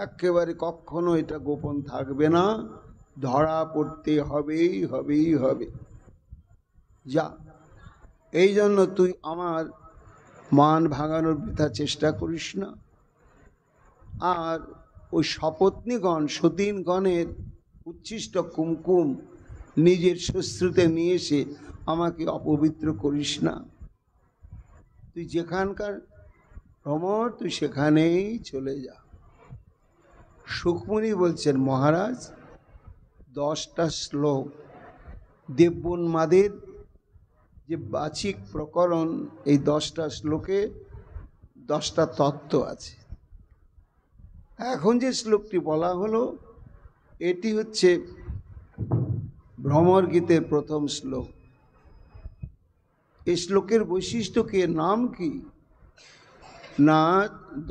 একেবারে কখনো এটা গোপন থাকবে না, ধরা পড়তে হবেই হবেই হবে। যা, এই জন্য তুই আমার মান ভাঙানোর বৃথা চেষ্টা করিস না। আর ওই সপত্নীগণ সতীনগণের উচ্ছিষ্ট কুমকুম নিজের শ্বশ্রুতে নিয়ে এসে আমাকে অপবিত্র করিস না। তুই যেখানকার ভ্রমর তুই সেখানেই চলে যা। সুখমণি বলছেন, মহারাজ 10টা শ্লোক দেবোন্মাদের যে বাচিক প্রকরণ, এই 10টা শ্লোকে 10টা তত্ত্ব আছে। এখন যে শ্লোকটি বলা হলো এটি হচ্ছে ভ্রমর গীতের প্রথম শ্লোক। এই শ্লোকের বৈশিষ্ট্য কি, নাম কি না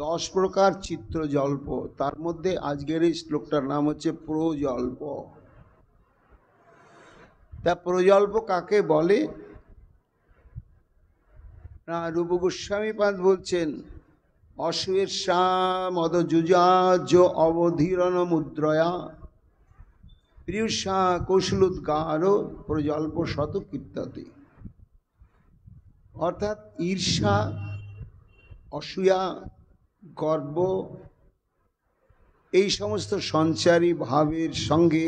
10 প্রকার চিত্রজল্প। তার মধ্যে আজকের এই শ্লোকটার নাম হচ্ছে প্রজল্প। তা প্রজল্প কাকে বলে না, রূপ গোস্বামীপাদ বলছেন, অশ্বেশা মদযুজাজ অবধীরণ মুদ্রয়া প্রিয়ষা কৌশলোদ্গার প্রজল্প শত কীর্ততে। অর্থাৎ ঈর্ষা, অসূয়া, গর্ব, এই সমস্ত সঞ্চারী ভাবের সঙ্গে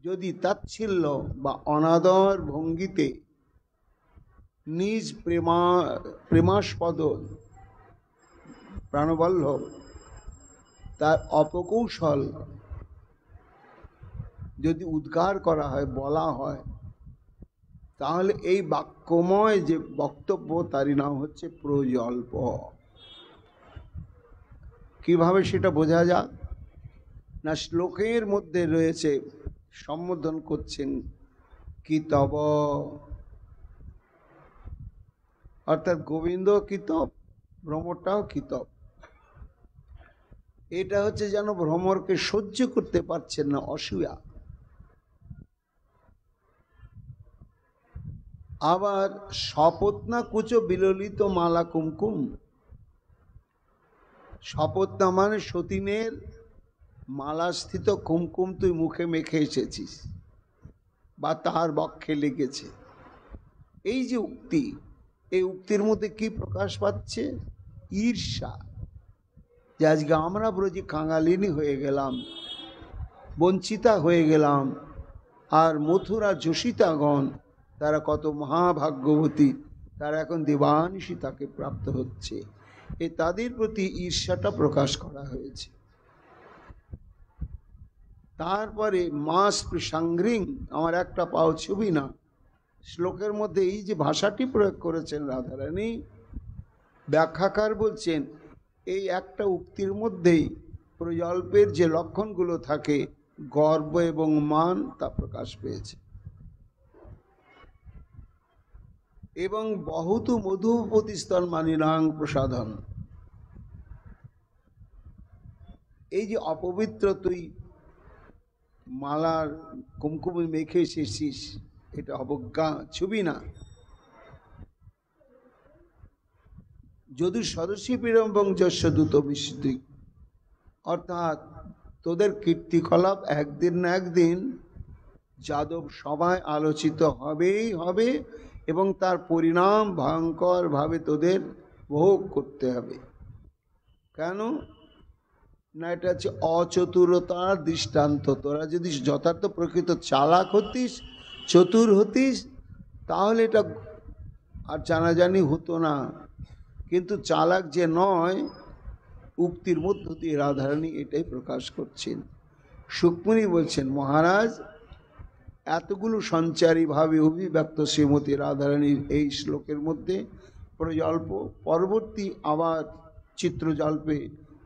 যদি তাচ্ছিল্য বা অনাদর ভঙ্গিতে নিজ প্রেমাস্পদ প্রাণবল্লভ তার অপকৌশল যদি উদ্গার করা হয়, বলা হয়, তাহলে এই বাক্যময় যে বক্তব্য তারই নাম হচ্ছে প্রজল্প। কিভাবে সেটা বোঝা যাক না, শ্লোকের মধ্যে রয়েছে, সম্বোধন করছেন কি তব, অর্থাৎ গোবিন্দ কিতব, ভ্রমরটাও কিতব। এটা হচ্ছে যেন ভ্রমরকে সহ্য করতে পারছেন না, অসূয়া। আবার স্বপত্না কুচ বিললিত মালা কুমকুম। স্বপত্না মানে সতীনের মালাস্থিত কুমকুম তুই মুখে মেখে এসেছিস বা তার বক্ষে লেগেছে। এই যে উক্তি, এই উক্তির মধ্যে কি প্রকাশ পাচ্ছে? ঈর্ষা, যে আজকে আমরা ব্রজি কাঙালিনী হয়ে গেলাম, বঞ্চিতা হয়ে গেলাম, আর মথুরা যোশিতাগণ তারা কত মহাভাগ্যবতী, তারা এখন দেবানিশী তাকে প্রাপ্ত হচ্ছে, এ তাদের প্রতি ঈর্ষাটা প্রকাশ করা হয়েছে। তারপরে মাস সাংগ্রিং, আমার একটা পাও ছবি না, শ্লোকের মধ্যে এই যে ভাষাটি প্রয়োগ করেছেন রাধারানী, ব্যাখ্যাকার বলছেন এই একটা উক্তির মধ্যেই প্রজল্পের যে লক্ষণগুলো থাকে, গর্ব এবং মান, তা প্রকাশ পেয়েছে। এবং বহুতু মধুপতিস্তন মানিনাং প্রসাধন, এই যে অপবিত্র তুই মালার কুমকুমে মেখে এসেছিস, এটা অবজ্ঞা, ছবি না। যদি সদস্যী বিড়ম্বং যস্য দূত বিশুদ্ধি, অর্থাৎ তোদের কীর্তিকলাপ একদিন না একদিন যাদব সভায় আলোচিত হবেই হবে, এবং তার পরিণাম ভয়ঙ্করভাবে তোদের ভোগ করতে হবে। কেন না, এটা হচ্ছে অচতুরতার দৃষ্টান্ত। তোরা যদি যথার্থ প্রকৃত চালাক হতিস, চতুর হতিস, তাহলে এটা আর জানাজানি হতো না। কিন্তু চালাক যে নয়, উক্তির মধ্য দিয়ে রাধারানী এটাই প্রকাশ করছেন। সুখমণি বলছেন, মহারাজ এতগুলো সঞ্চারীভাবে অভিব্যক্ত শ্রীমতী রাধারানীর এই শ্লোকের মধ্যে প্রজল্প, পরবর্তী আবার চিত্রজল্পে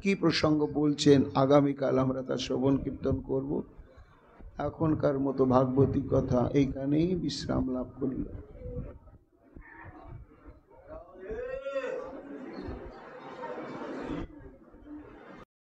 কি প্রসঙ্গ বলছেন, আগামীকাল আমরা তার শ্রবণ কীর্তন করব। এখনকার মতো ভাগবতী কথা এইখানেই বিশ্রাম লাভ করিলাম।